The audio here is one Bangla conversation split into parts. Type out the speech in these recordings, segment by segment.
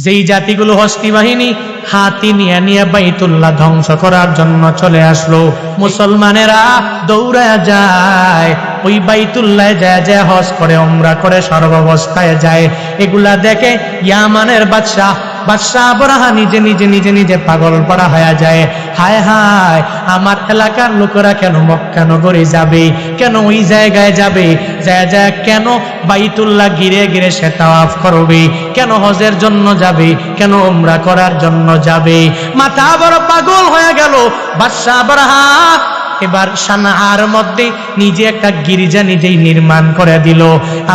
যেই জাতিগুলো হস্তি বাহিনী হাতি নিয়ে নিয়ে বাইতুল্লাহ ধ্বংস করার জন্য চলে আসলো, মুসলমানেরা দৌড়ায় যায় ওই বাইতুল্লাহ যায় যায় হজ করে উমরা করে সর্বাবস্থায় যায়। এগুলা দেখে ইয়ামানের বাদশাহ আবরাহা নিজে নিজে নিজে নিজে পাগল পড়া হয়ে যায়। হায় হায়, আমার এলাকার লোকেরা কেন মক্কা নগরে যাবে, কেন ওই জায়গায় যাবে, যায় যায় কেন বাইতুল্লাহ ঘিরে ঘিরে সে তাওয়াফ করবে, কেন হজের জন্য যাবে, কেন উমরা করার জন্য যাবে। মাথা বড় পাগল হয়ে গেল বাদশাহ আবরাহা। এবার সানাআর মধ্যে নিজে একটা গির্জা নিজেই নির্মাণ করে দিল,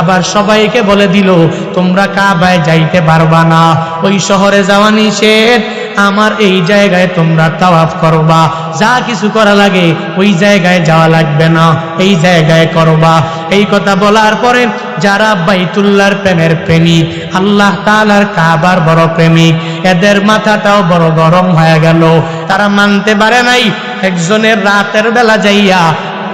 আবার সবাইকে বলে দিল তোমরা কাবায় যাইতে পারবা না, ওই শহরে যাওয়া নিষেধ, আমার এই জায়গায় তোমরা তাওয়াফ করবা, যা কিছু করা লাগে ওই জায়গায় যাওয়া লাগবে না, এই জায়গায় করবা। এই কথা বলার পরে যারা বাইতুল্লাহর প্রেমের প্রেমিক, আল্লাহ তাআলার কাবার বড় প্রেমিক, এদের মাথাটাও বড় গরম হয়ে গেল। তারা মানতে পারে নাই একজনের রাতের বেলা যাইয়া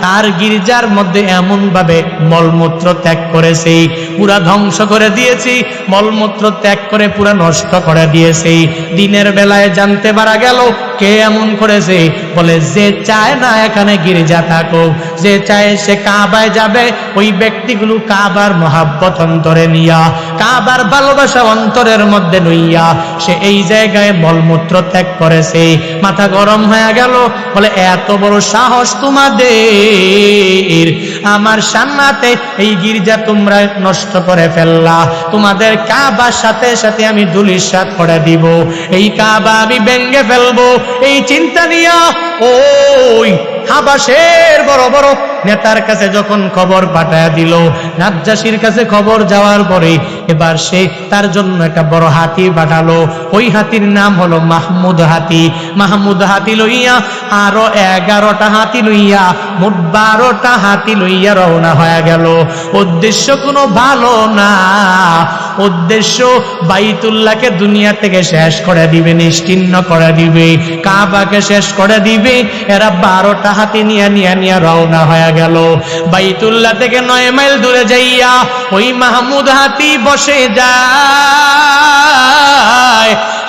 তার গির্জার মধ্যে এমন ভাবে মলমূত্র ত্যাগ করেছে, পুরা ধ্বংস করে দিয়েছি, মলমূত্র ত্যাগ করে পুরা নষ্ট করে দিয়েছে। দিনের বেলায় জানতে পারা গেল কে এমন করেছে। বলে যে চায় না এখানে গির্জা থাকুক, যে চায় সে কাবায় যাবে, ওই ব্যক্তিগুলো কাবার মহাব্বত অন্তরে নিয়া, কাবার ভালোবাসা অন্তরের মধ্যে লইয়া সে এই জায়গায় মলমূত্র ত্যাগ করেছে। মাথা গরম হয়ে গেল। বলে এত বড় সাহস তোমাদের, আমার সামনাতে এই গির্জা তোমরা নষ্ট করে ফেললা, তোমাদের কাবার সাথে সাথে আমি ধুলিসাৎ করে দিব, এই কাবা আমি ভেঙে ফেলবো। এই চিন্তা নিয়া ওই হাবাসের বড় বড় নেতার কাছে যখন খবর পাঠায় দিল, নাজ্জাশীর কাছে খবর যাওয়ার পরে এবার সে তার জন্য একটা বড় হাতি পাঠালো। ওই হাতির নাম হলো মাহমুদ হাতি। মাহমুদ হাতি লইয়া আরো 11টা হাতি লইয়া মোট 12টা হাতি লইয়া রওনা হয়ে গেল। উদ্দেশ্য কোনো ভালো না, উদ্দেশ্য বাইতুল্লাহকে দুনিয়া থেকে শেষ করে দিবে, নিশ্চিহ্ন করে দিবে, কাবাকে শেষ করে দিবে। এরা 12টা হাতি নিয়ে রওনা হয়ে গেল। বাইতুল্লাহ থেকে 9 মাইল দূরে যাইয়া ওই মাহমুদ হাতি বসে যায়।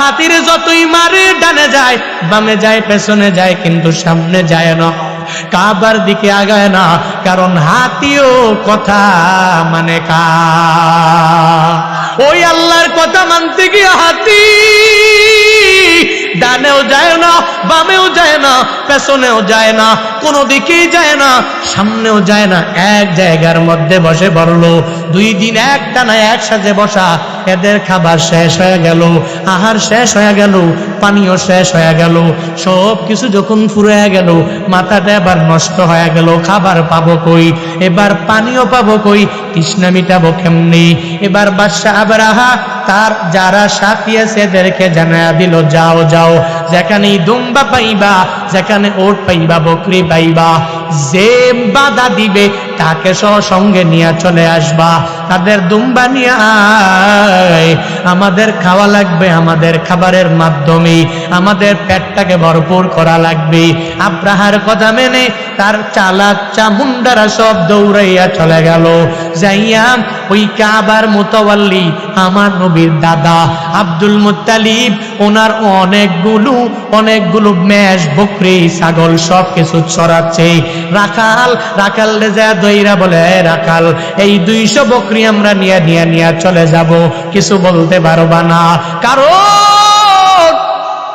হাতির যতই মারে ডানে যায়, বামে যায়, পেছনে যায়, কিন্তু সামনে যায় না, কাবার দিকে আগায় না। কারণ হাতিও কথা মানে কা, ওই আল্লাহর কথা মানতে গিয়ে হাতি ডানেও যায় না, বামেও যায় না, পেছনেও যায় না, কোনো দিকেই যায় না, সামনেও যায় না, এক জায়গার মধ্যে বসে পড়লো। 2 দিন একটানা একসাথে বসা, এদের খাবার শেষ হয়ে গেল, আহার শেষ হয়ে গেল, পানিও শেষ হয়ে গেল। সব কিছু যখন ফুরিয়ে গেল, মাথাটা এবার নষ্ট হয়ে গেল। খাবার পাবো কই, এবার পানিও পাবো কই, তৃষ্ণা মিটাবো কেমনি? এবার বাদশাহ আবরাহা তার যারা সাথী আছে এদেরকে জানায়া দিল, যাও যাও, যেখানে দুম্বা পাইবা, যেখানে ওট পাইবা, বকরি পাইবা, যে বাধা দিবে তাকে সহ সঙ্গে নিয়ে চলে আসবা, তাদের দুম্বা নিয়ে আয়, আমাদের খাওয়া লাগবে, আমাদের খাবারের মাধ্যমে আমাদের পেটটাকে ভরপুর করা লাগবে। আব্রাহার কথা মেনে তার চালাক চামুন্ডারা সব দৌড়াইয়া চলে গেল। যাইয়া ওই কাবার মুতাওয়াল্লি আমার নবীর দাদা আব্দুল মুত্তালিব, ওনার অনেকগুলো মেষ, বকরি, ছাগল সব কিছু চড়াচ্ছে। রাখাল রেজা দইরা বলে, রাখাল এই 200 বকরি আমরা নিয়ে চলে যাব, কিছু বলতে পারবা না। কারণ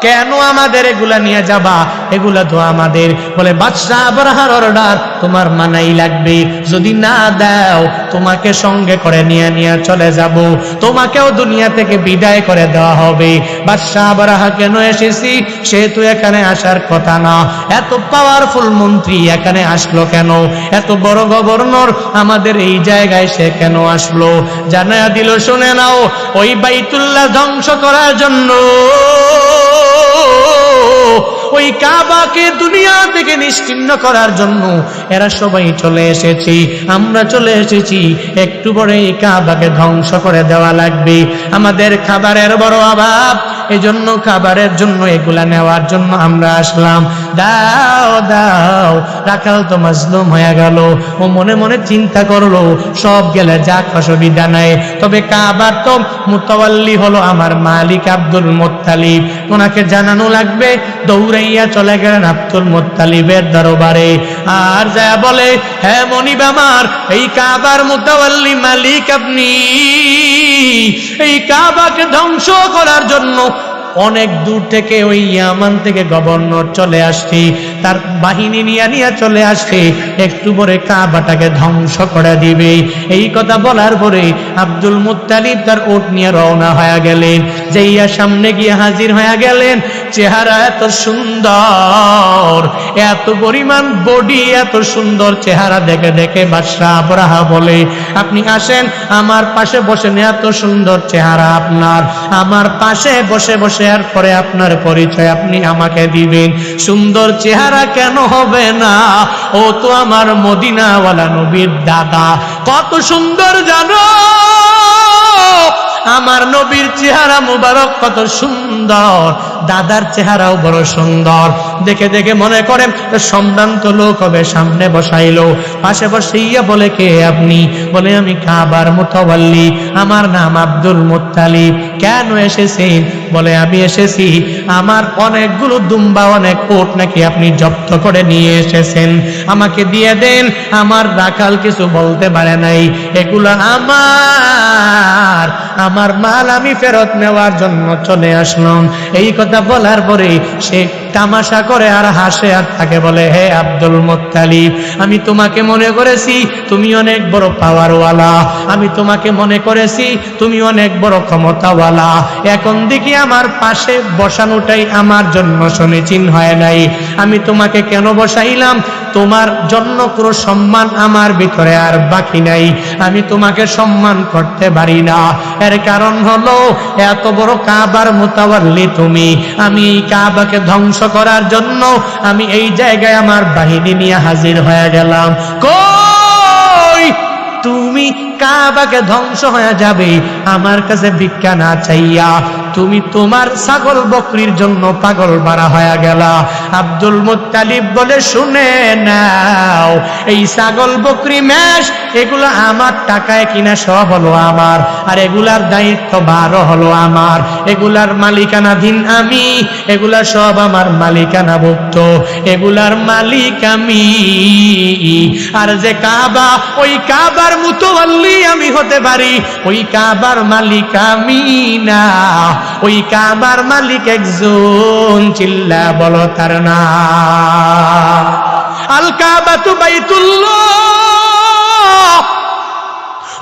কেন আমাদের এগুলা নিয়ে যাবা? এগুলা তো আমাদের। বলে বাদশাহ আবরাহার অর্ডার, তোমার মানাই লাগবে, যদি না দাও তোমাকে সঙ্গে করে নিয়ে চলে যাব, তোমাকেও দুনিয়া থেকে বিদায় করে দেওয়া হবে। বাদশাহ আবরাহা কেন এসেছি সে তো এখানে আসার কথা না, এত পাওয়ারফুল মন্ত্রী এখানে আসলো কেন? এত বড় গভর্নর আমাদের এই জায়গায় সে কেন আসলো? জানায়া দিল, শুনে নাও, ওই বাইতুল্লাহ ধ্বংস করার জন্য, ওই কাবাকে দুনিয়া থেকে নিশ্চিহ্ন করার জন্য এরা সবাই চলে এসেছে, আমরা চলে এসেছি। একটু পরে এই কাবাকে ধ্বংস করে দেওয়া লাগবে, আমাদের খাবারের বড় অভাব, এজন্য খাবারের জন্য এগুলা নেওয়ার জন্য আমরা আসলাম, দাও দাও। রাখাল তো মাজলুম হয়ে গেল, ও মনে মনে চিন্তা করলো সব গেলে যাক, অসুবিধা নাই, তবে কাবার তো মুতাওয়াল্লি হলো আমার মালিক আব্দুল মুত্তালিব, ওনাকে জানানো লাগবে। দৌড়াইয়া চলে গেলেন আব্দুল মুত্তালিবের দরবারে, আর যা বলে, হ্যাঁ মনিব আমার, এই কাবার মুতাওয়াল্লি মালিক আপনি, এই কাবাকে ধ্বংস করার জন্য অনেক দূর থেকে ওই ইয়ামান থেকে গভর্নর চলে আসছে, তার বাহিনী নিয়ে চলে আসছে, একটু পরে কাবাটাকে ধ্বংস করে দিবে। এই কথা বলার পরে আব্দুল মুত্তালিব তার উট নিয়ে রওনা হয়ে গেলেন। যাইয়া সামনে গিয়ে হাজির হয়ে গেলেন, চেহারা এত সুন্দর, এত পরিমাণ বডি, এত সুন্দর চেহারা দেখে দেখে বাদশাহ আবরাহা বলে, আপনি আসেন আমার পাশে বসেন, এত সুন্দর চেহারা আপনার, আমার পাশে বসে বসে আর পরে আপনার পরিচয় আপনি আমাকে দিবেন। সুন্দর চেহারা কেন হবে না, ও তো আমার মদিনাওয়ালা নবীর দাদা, কত সুন্দর জানো, আমার নবীর চেহারা মুবারক কত সুন্দর, দাদার চেহারাও বড় সুন্দর। দেখে দেখে মনে করেন সম্ভ্রান্ত লোক হবে, সামনে বসাইলো, পাশে বসাইয়া বলে, কে আপনি? বলে, আমি কাবার মুতাওয়াল্লি, আমার নাম আব্দুল মুত্তালিব। কেন এসেছেন? বলে, আমি এসেছি আমার অনেকগুলো দুম্বা, অনেক উট নাকি আপনি জব্দ করে নিয়ে এসেছেন, আমাকে দিয়ে দেন, আমার রাখাল কিছু বলতে পারে নাই, এগুলো আমার, আমার মাল আমি ফেরত নেওয়ার জন্য চলে আসলাম। এই কথা বলার পরে সে তামাশা করে আর হাসে আর তাকে বলে, হে আব্দুল মুত্তালিব, আমি তোমাকে মনে করেছি তুমি অনেক বড় পাওয়ারওয়ালা, আমি তোমাকে মনে করেছি তুমি অনেক বড় ক্ষমতাওয়ালা, এখন দেখি আমার পাশে বসানোটাই আমার জন্য সমীচীন হয় নাই। আমি তোমাকে কেন বসাইলাম? তোমার জন্য কোনো সম্মান আমার ভিতরে আর বাকি নাই, আমি তোমাকে সম্মান করতে পারি না। এর কারণ হলো এত বড় কাবার মুতাওয়াল্লি তুমি, আমি এই কাবাকে ধ্বংস করার জন্য আমি এই জায়গায় আমার বাহিনী নিয়ে হাজির হয়ে গেলাম। কই তুমি কাবাকে ধ্বংস হয়ে যাবে আমার কাছে ভিক্ষা না চাইয়া, তুমি তোমার ছাগল বকরির জন্য পাগল বাড়া হয়ে গেলা। আব্দুল মুত্তালিব বলে, শুনে নাও, এই ছাগল বকরি মেষ এগুলো আমার টাকায় কিনা, সব হলো আমার, আর এগুলার দায়িত্ব ভারও হলো আমার, এগুলার মালিকানাধীন আমি, এগুলা সব আমার মালিকানাভুক্ত, এগুলার মালিক আমি। আর যে কাবা, ওই কাবার মুতাওয়াল্লি আমি হতে পারি, ওই কাবার মালিক আমি না, ওই কাবার মালিক একজন, চিল্লা বলো তার নাম। আল কাবাতু বাইতুল্লাহ,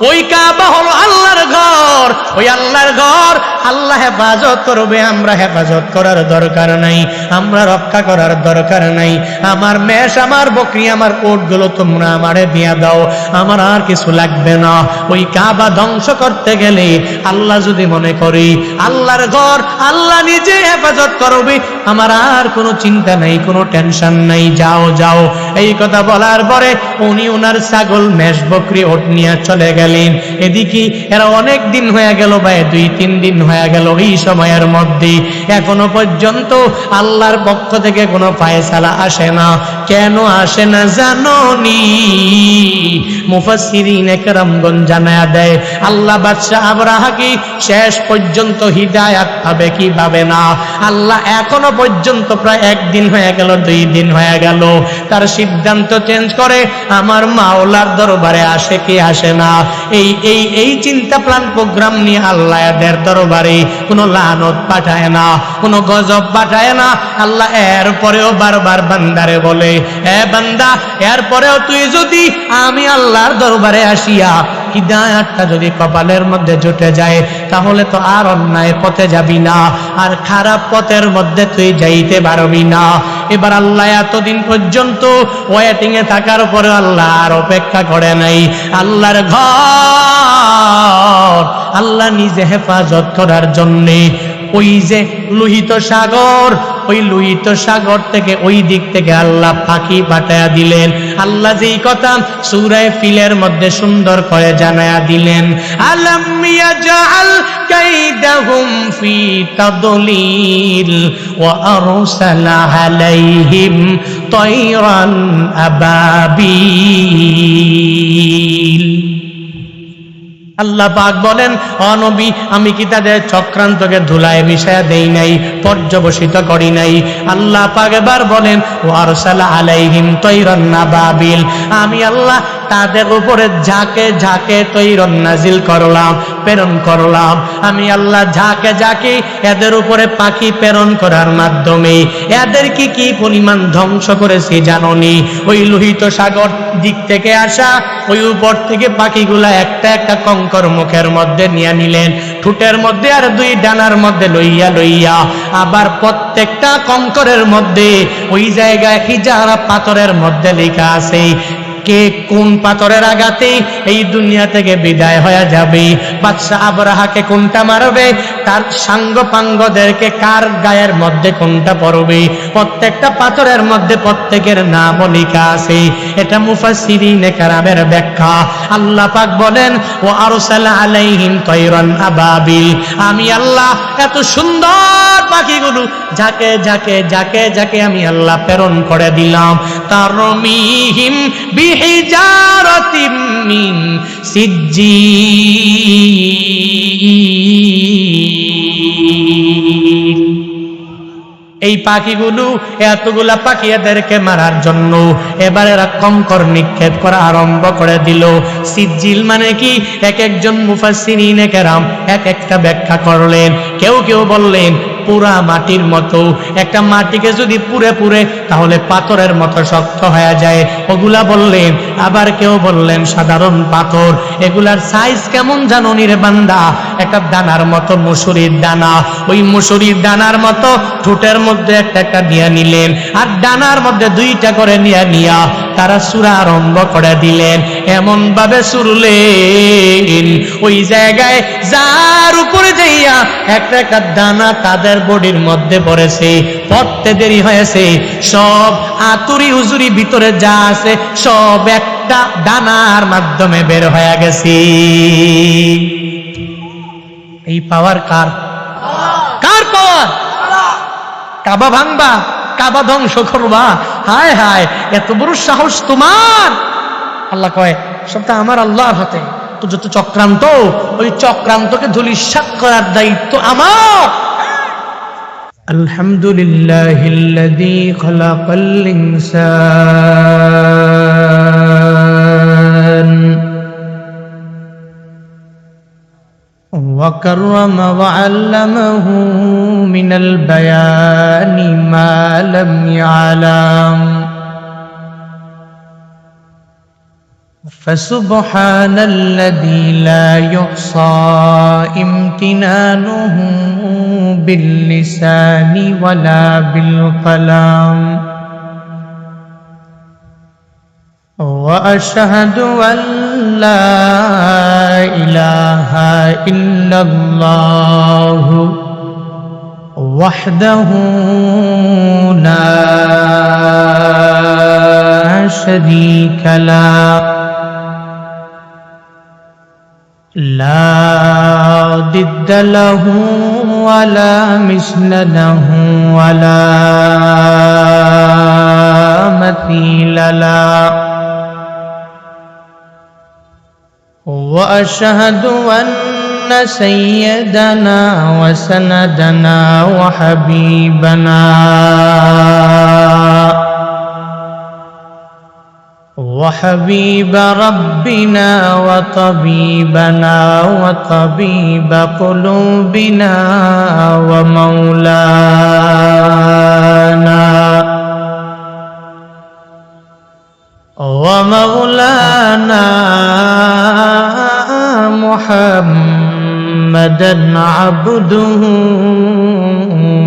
ওই কাবা হলো আল্লাহর ঘর, ওই আল্লাহর ঘর আল্লাহ হেফাজত করবে, আমরা হেফাজত করার দরকার নাই, আমরা রক্ষা করার দরকার নাই। আমার মেষ, আমার বকরি, আমার উটগুলো তোমরা আমারে দিয়া দাও, আমার আর কিছু লাগবে না। ওই কাবা ধ্বংস করতে গেলে আল্লাহ যদি মনে করি আল্লাহর ঘর আল্লাহ নিজে হেফাজত করবে, আমার আর কোনো চিন্তা নাই, কোনো টেনশন নাই, যাও যাও। এই কথা বলার পরে উনি ওনার ছাগল, মেষ, বকরি, উট নিয়ে চলে গেলেন। এদিকে এরা অনেক দিন হয়ে গেল, ভাই 2-3 দিন হয়ে গেল। এই সময়ের মধ্যে এখনো পর্যন্ত আল্লাহর পক্ষ থেকে কোনো ফায়সালা আসে না। কেন আসে না জানোনি? মুফাসসিরিন একরামগণ জানায়া দেয়, আল্লাহ বাদশাহ আবরাহাকে শেষ পর্যন্ত হিদায়াত পাবে কি পাবে না, আল্লাহ এখনো পর্যন্ত প্রায় 1 দিন হয়ে গেল, 2 দিন হয়ে গেল, তার সিদ্ধান্ত চেঞ্জ করে আমার মাওলার দরবারে আসে কি আসে না। এই চিন্তা প্ল্যান প্রোগ্রাম নিয়ে আল্লাহ এদের দরবারে কোনো লানত পাঠায় না, কোনো গজব পাঠায় না। আল্লাহ এরপরেও বারবার বান্দারে বলে, এ বান্দা, এরপরেও তুই যদি আমি আল্লাহর দরবারে আসিয়া হিদায়াতটা যদি কপালের মধ্যে জুটে যায়, তাহলে তো আর অন্যায় পথে যাবি না, আর খারাপ পথের মধ্যে তুই যাইতে পারবি না। এবার আল্লাহ এতদিন পর্যন্ত ওয়েটিং এ থাকার পরে আল্লাহ আর অপেক্ষা করে নাই। আল্লাহর ঘর আল্লাহ নিজে হেফাজত করার জন্যে ওই যে লোহিত সাগর, ওই লোহিত সাগর থেকে ওই দিক থেকে আল্লাহ পাখি পাঠায়া দিলেন। আল্লাহ যেই কথা সূরা ফিলের মধ্যে সুন্দর করে জানায়া দিলেন, আলাম ইয়াজআল কাইদাহুম ফি তাদলিল ওয়া আরসালা আলাইহিম তায়রান আবাবিল। আল্লাহ পাক বলেন, ও নবী, আমি কি তাদের চক্রান্তকে ধুলায় মিশায়া দেই নাই, পর্যবসিত করি নাই? আল্লাহ পাক এবার বলেন, ওয়ারসালা আলাইহিম তায়রান আবাবিল, আমি আল্লাহ তাদের উপরে ঝাঁকে ঝাঁকে তৈরন নাজিল করলাম, প্রেরণ করলাম। আমি আল্লাহ ঝাঁকে ঝাঁকে এদের উপরে পাখি প্রেরণ করার মাধ্যমে এদের কি পরিমাণ ধ্বংস করেছি জাননি? ওই লোহিত সাগর দিক থেকে আসা ওই উপর থেকে পাখিগুলা একটা একটা কঙ্কর মুখের মধ্যে নিয়ে নিলেন, ঠোঁটের মধ্যে আর দুই ডানার মধ্যে লইয়া লইয়া, আবার প্রত্যেকটা কঙ্করের মধ্যে ওই জায়গায় হিজারা পাথরের মধ্যে লেখা আছে কে কোন পাথরের আঘাতে এই দুনিয়া থেকে বিদায় হয়ে যাবে। বাদশা আবরাহাকে কোনটা মারবে, তার সাঙ্গ পাঙ্গদেরকে কার গায়ের মধ্যে কোনটা পড়বে, প্রত্যেকটা পাথরের মধ্যে প্রত্যেকের নাম লেখা আছে। এটা মুফাসসিরিনে কেরামের ব্যাখ্যা। আল্লাহ পাক বলেন, ও আরসালা আলাইহিম তায়রান আবাবিল, আমি আল্লাহ এত সুন্দর পাখিগুলো যাকে যাকে যাকে যাকে আমি আল্লাহ প্রেরণ করে দিলাম। তারমিহিম বিহিজারাতিম মিন সিজ্জিল। এই পাখিগুলো এতগুলা পাখি এদেরকে মারার জন্য এবার এরা কঙ্কর নিক্ষেপ করা আরম্ভ করে দিল। সিজ্জিল মানে কি? এক একজন মুফাসসিরিনে কেরাম এক একটা ব্যাখ্যা করলেন। কেউ কেউ বললেন পুরা মাটির মতো, একটা মাটিকে যদি পুরে পুরে তাহলে পাথরের মতো শক্ত হয়ে যায়, ওগুলা বললেন। আবার কেউ বললেন সাধারণ পাথর। এগুলার সাইজ কেমন জানো রে বান্দা? একটা দানার মতো, মুসুরির দানা। ওই মুসুরির দানার মতো ঠোঁটের মধ্যে একটা একটা নিয়ে নিলেন, আর ডানার মধ্যে দুইটা করে নিয়া তারা সূরা আরম্ভ করে দিলেন। এমন ভাবে সুরলেন ওই জায়গায় যার উপরে যাইয়া একটা একটা দানা তাদের বডির মধ্যে পড়েছে, পড়তে দেরি হয়েছে, সব আতুরি হুজুরি ভিতরে যা আছে সব একটা দানার মাধ্যমে বের হয়ে গেছে। এই পাওয়ার কার? কার পাওয়ার? কাবা ভাঙবা, কাবা ধ্বংস করবা? হায় হায়, এত বড় সাহস তোমার! আল্লাহ কয় সবটা আমার আল্লাহর হাতে। তো যত চক্রান্ত, ওই চক্রান্তকে ধূলিসাৎ করার দায়িত্ব আমার। আলহামদুলিল্লাহিল্লাযী খালাকাল ইনসান وكرم وعلمه من البيان ما لم يعلم فسبحان الذي لا يحصى امتنانه باللسان ولا بالقلم وأشهد أن لا إله إلا الله وحده لا شريك له لا ضد له ولا مثل له ولا مثيل له وأشهد أن سيدنا وسندنا وحبيبنا وحبيب ربنا وطبيبنا وطبيب قلوبنا ومولانا محمدا عبده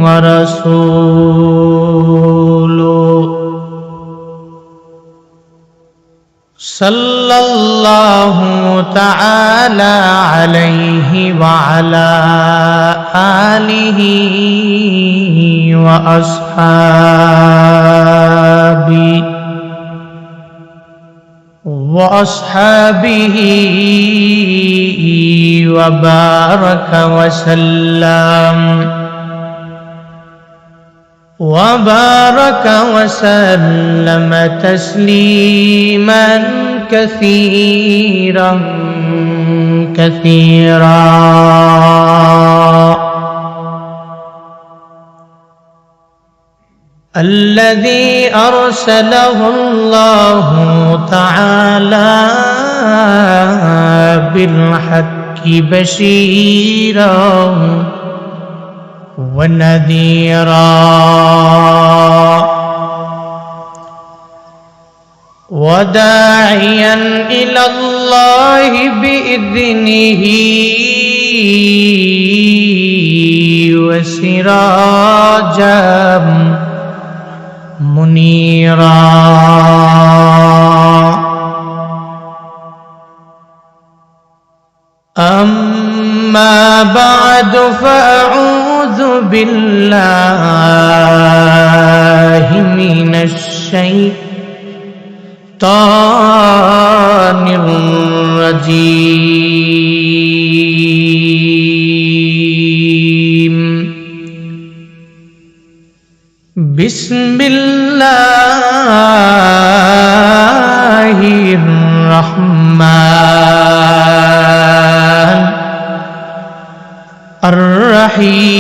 ورسوله সাল্লাল্লাহু তাআলা আলাইহি ওয়া আলা আলিহি ওয়া আসহাবিহি ওয়া বারাকা ওয়া সাল্লাম وبارك وسلم تسليما كثيرا كثيرا الذي أرسله الله تعالى بالحق بشيرا ونذيرا وداعيا إلى الله بإذنه وسراجا منيرا أما بعد فأعوذ بالله من الشيطان الرجيم بسم الله الرحمن الرحيم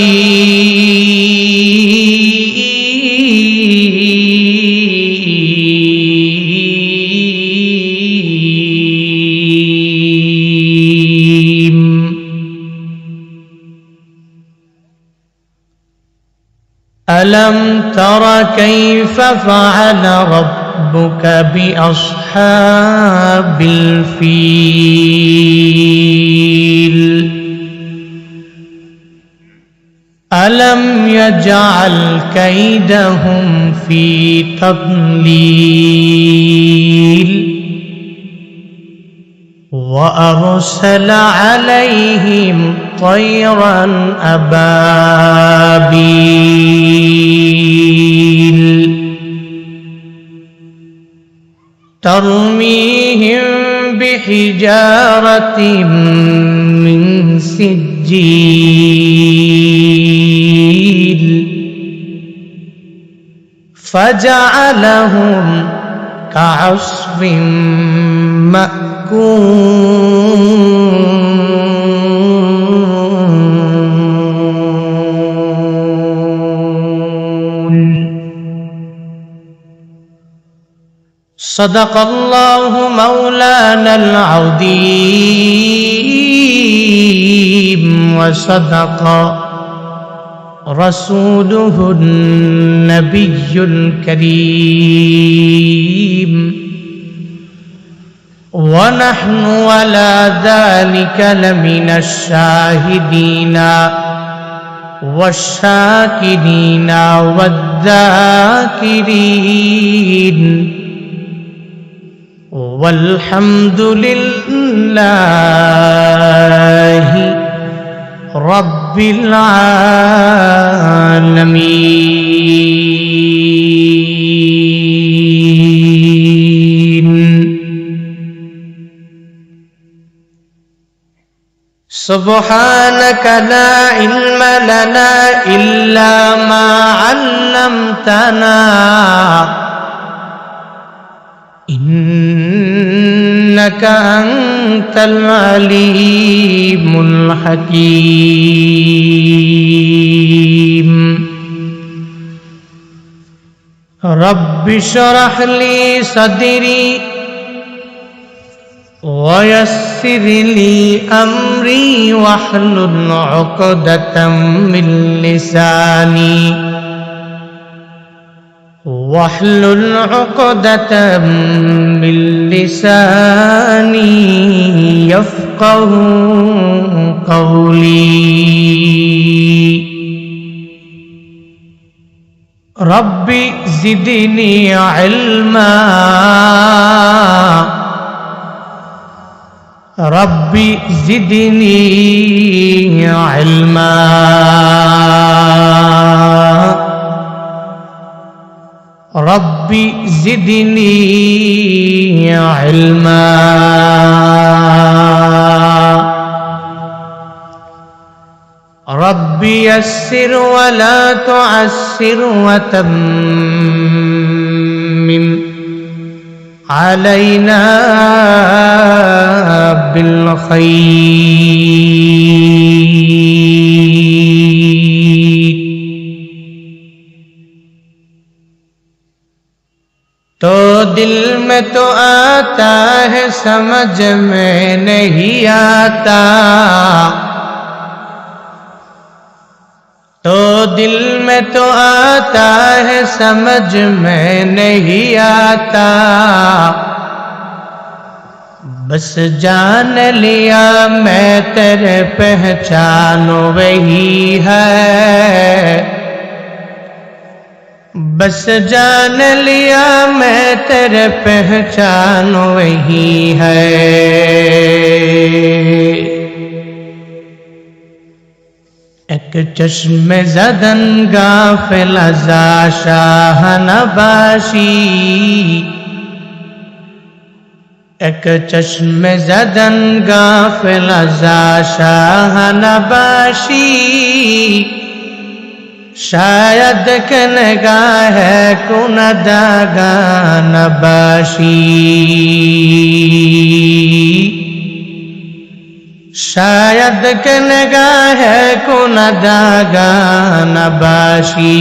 ألم تر كيف فعل ربك بأصحاب الفيل ألم يجعل كيدهم في تضليل وأرسل عليهم طيرا أبابيل ترميهم بحجارة من سجيل فجعلهم كعصف مأكول صدق الله مولانا العظيم وصدق رسوله النبي الكريم ونحن على ذلك لمن الشاهدين والشاكرين والذاكرين والحمد لله رب العالمين سبحانك لا علم لنا إلا ما علمتنا إنك أنت العليم الحكيم رب اشرح لي صدري ويسر لي أمري واحلل عقدة من لساني يفقه قولي رب زدني علما রব্বি জিদনি ইলমা রব্বি জিদনি ইলমা রব্বি ইয়াসসির ওয়া লা তুআসসির ওয়া তাম্মিম আলাইনা বিল খাইর। तो दिल में तो आता है समझ में नहीं आता, तो दिल में तो आता है समझ में नहीं आता, बस जान लिया मैं तेरे पहचान वही है, बस जान लिया मैं तेरे पहचान वही है। एक चश्मे ज़दन गाफिल ज़ा शाह नबाशी, एक चश्मे ज़दन गाफिल ज़ा शाह नबाशी, शायद के निगाह कुनदागा नबाशी, शायद के निगाह कुनदागा नबाशी।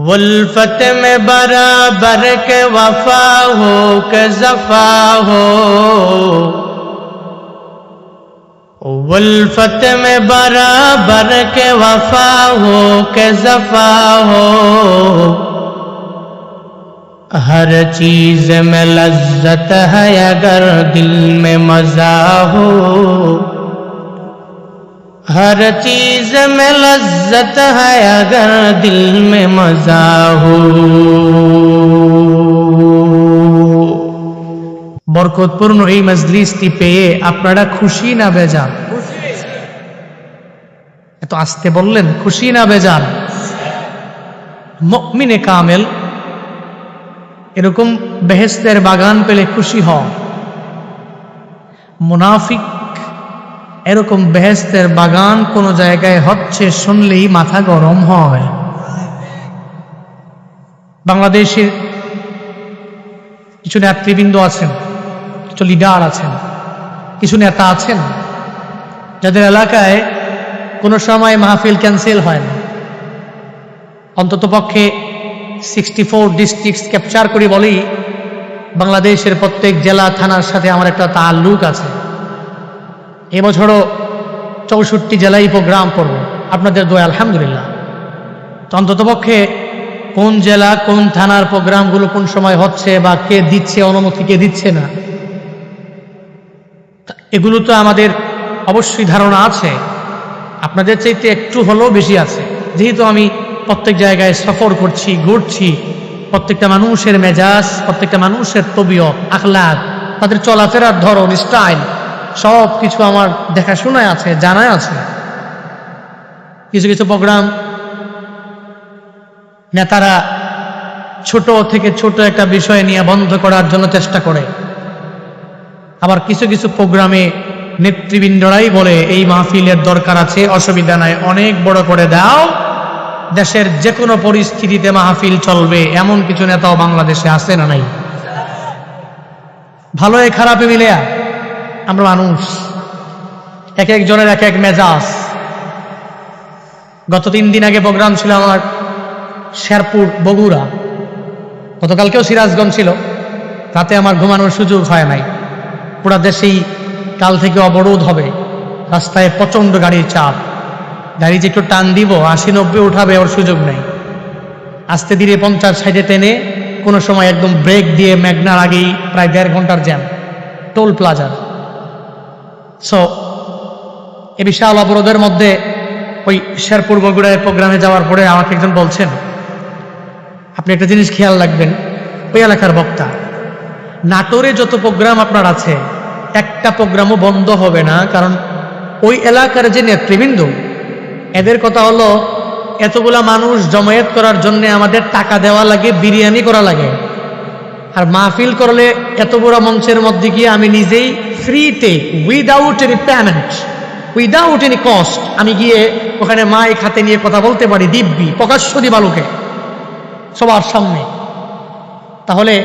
वल्फत में बराबर के वफा हो के जफा हो, वल्फत में बराबर के वफा हो के जफा हो, हर चीज में लज्जत है अगर दिल में मजा हो, हर चीज में लज्जत है अगर दिल में मजा हो। বরকতপূর্ণ এই মজলিসটি পেয়ে আপনারা খুশি না বেজান? এত আস্তে বললেন, খুশি না বেজান? মুমিনে কামেল এরকম বেহেশতের বাগান পেলে খুশি হন, মুনাফিক এরকম বেহেশতের বাগান কোন জায়গায় হচ্ছে শুনলেই মাথা গরম হয়। বাংলাদেশের কিছু নেতৃবৃন্দ আছেন, কিছু লিডার আছেন, কিছু নেতা আছেন যাদের এলাকায় কোনো সময় মাহফিল ক্যান্সেল হয় না। অন্তত পক্ষে 64 ডিস্ট্রিক্ট ক্যাপচার করে বলি বাংলাদেশের প্রত্যেক জেলা থানার সাথে আমার একটা তাল্লুক আছে। এবছরও 64 জেলায় প্রোগ্রাম করব আপনাদের দোয়া, আলহামদুলিল্লাহ। তো অন্তত পক্ষে কোন জেলা কোন থানার প্রোগ্রামগুলো কোন সময় হচ্ছে বা কে দিচ্ছে অনুমতি, কে দিচ্ছে না, এগুলো তো আমাদের অবশ্যই ধারণা আছে, আপনাদের চাইতে একটু হলেও বেশি আছে। যেহেতু আমি প্রত্যেক জায়গায় সফর করছি, ঘুরছি, প্রত্যেকটা মানুষের মেজাজ, প্রত্যেকটা মানুষের তবিয়ত, আখলাক, তাদের চলাফেরার ধরন, স্টাইল, সব কিছু আমার দেখাশোনায় আছে, জানায় আছে। কিছু কিছু প্রোগ্রাম নেতারা ছোট থেকে ছোট একটা বিষয় নিয়ে বন্ধ করার জন্য চেষ্টা করে, আবার কিছু কিছু প্রোগ্রামে নেতৃবৃন্দরাই বলে এই মাহফিলের দরকার আছে, অসুবিধা নাই, অনেক বড় করে দাও, দেশের যে কোনো পরিস্থিতিতে মাহফিল চলবে। এমন কিছু নেতাও বাংলাদেশে আছে না নাই? ভালো খারাপে মিলে আমরা মানুষ, এক একজনের এক এক মেজাজ। গত 3 দিন আগে প্রোগ্রাম ছিল আমার শেরপুর বগুড়া, গতকালকেও সিরাজগঞ্জ ছিল, রাতে আমার ঘুমানোর সুযোগ হয় নাই। পুরা দেশেই কাল থেকে অবরোধ হবে, রাস্তায় প্রচন্ড গাড়ির চাপ, গাড়ি যে একটু টান দিব 80-90 উঠাবে ওর সুযোগ নেই, আস্তে ধীরে 50-60-এ টেনে, কোনো সময় একদম ব্রেক দিয়ে মেঘনার আগেই প্রায় 1.5 ঘন্টার জ্যাম টোল প্লাজার। সো এ বিশাল অবরোধের মধ্যে ওই শেরপুর বগুড়ায় প্রোগ্রামে যাওয়ার পরে আমাকে একজন বলছেন, আপনি একটা জিনিস খেয়াল রাখবেন, ওই এলাকার বক্তা। নাটোরে যত প্রোগ্রাম আপনার আছে একটা প্রোগ্রামও বন্ধ হবে না, কারণ ওই এলাকার যে নেতৃবৃন্দ এদের কথা হলো এতগুলা মানুষ জমায়েত করার জন্য আমাদের টাকা দেওয়া লাগে, বিরিয়ানি করা লাগে। আর মাহফিল করলে এত বড় মঞ্চের মধ্যে গিয়ে আমি নিজেই ফ্রিতে without any payment, without any cost আমি গিয়ে ওখানে মাইক হাতে নিয়ে কথা বলতে পারি, দিব্যি প্রকাশ্য দিবালুকে সবার সামনে। তাহলে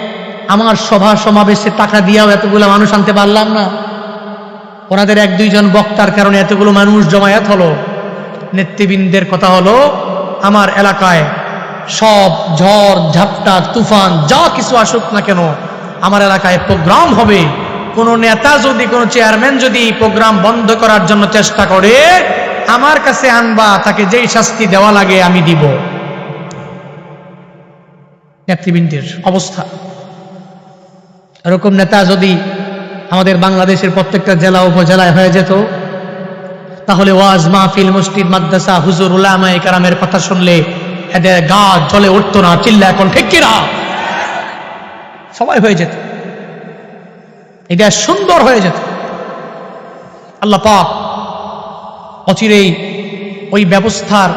আমার সভা সমাবেশে টাকা দিয়েও এতগুলো মানুষ আনতে পারলাম না? ওনাদের এক দুইজন বক্তার কারণে এতগুলো মানুষ জমায়েত হলো। নেতৃবৃন্দের কথা হলো আমার এলাকায় সব ঝড় ঝাপটা তুফান যা কিছু আসুক না কেন আমার এলাকায় প্রোগ্রাম হবে। কোন নেতা যদি, কোন চেয়ারম্যান যদি প্রোগ্রাম বন্ধ করার জন্য চেষ্টা করে আমার কাছে আনবা, তাকে যেই শাস্তি দেওয়া লাগে আমি দিব। নেতৃবৃন্দের অবস্থা এরকম। নেতা যদি আমাদের বাংলাদেশের প্রত্যেকটা জেলা উপজেলায় হয়ে যেত, তাহলে ওয়াজ মাহফিল মসজিদ মাদ্রাসা হুজুর উলামায়ে কেরামের কথা শুনলে এদের গা জ্বলে উঠতো না, চিল্লা এখন ঠিক কিনা? সবাই হয়ে যেত, এটা সুন্দর হয়ে যেত। আল্লাহ পাক অচিরেই ওই ব্যবস্থার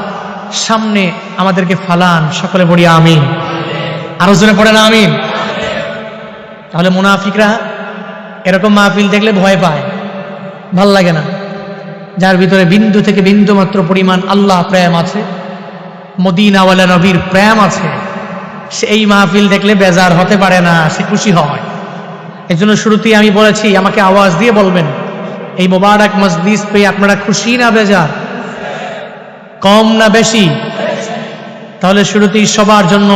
সামনে আমাদেরকে ফালান। সকলে বলি আমিন। আরো জোরে পড়েন আমিন। তাহলে মুনাফিকরা এরকম মাহফিল দেখলে ভয় পায়, ভাল লাগে না। যার ভিতরে বিন্দু থেকে বিন্দু মাত্র পরিমাণ আল্লাহ প্রেম আছে, মদিনাওয়ালা নবীর প্রেম আছে, সে এই মাহফিল দেখলে বেজার হতে পারে না, সে খুশি হয়। এই জন্য শুরুতেই আমি বলেছি, আমাকে আওয়াজ দিয়ে বলবেন এই মোবারক মজলিস পেয়ে আপনারা খুশি না বেজার, কম না বেশি? তাহলে শুরুতেই সবার জন্য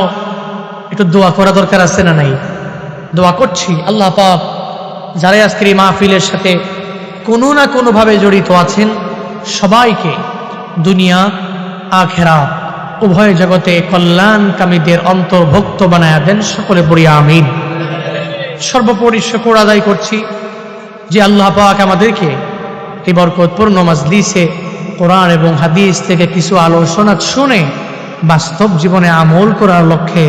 একটু দোয়া করা দরকার আছে না নাই? দোয়া করছি আল্লাহ পাক যারা আজকের এই মাহফিলের সাথে কোনো না কোনো ভাবে জড়িত আছেন সবাইকে দুনিয়া আখিরাত উভয় জগতে কল্যাণকামীদের অন্তর্ভুক্ত বানায়া দেন। সকলে পড়ি আমিন। সর্বোপরি শুকর আদায় করছি যে আল্লাহ পাক আমাদেরকে এই বরকতপূর্ণ মাজলিসে কোরআন এবং হাদিস থেকে কিছু আলোচনা শুনে বাস্তব জীবনে আমল করার লক্ষ্যে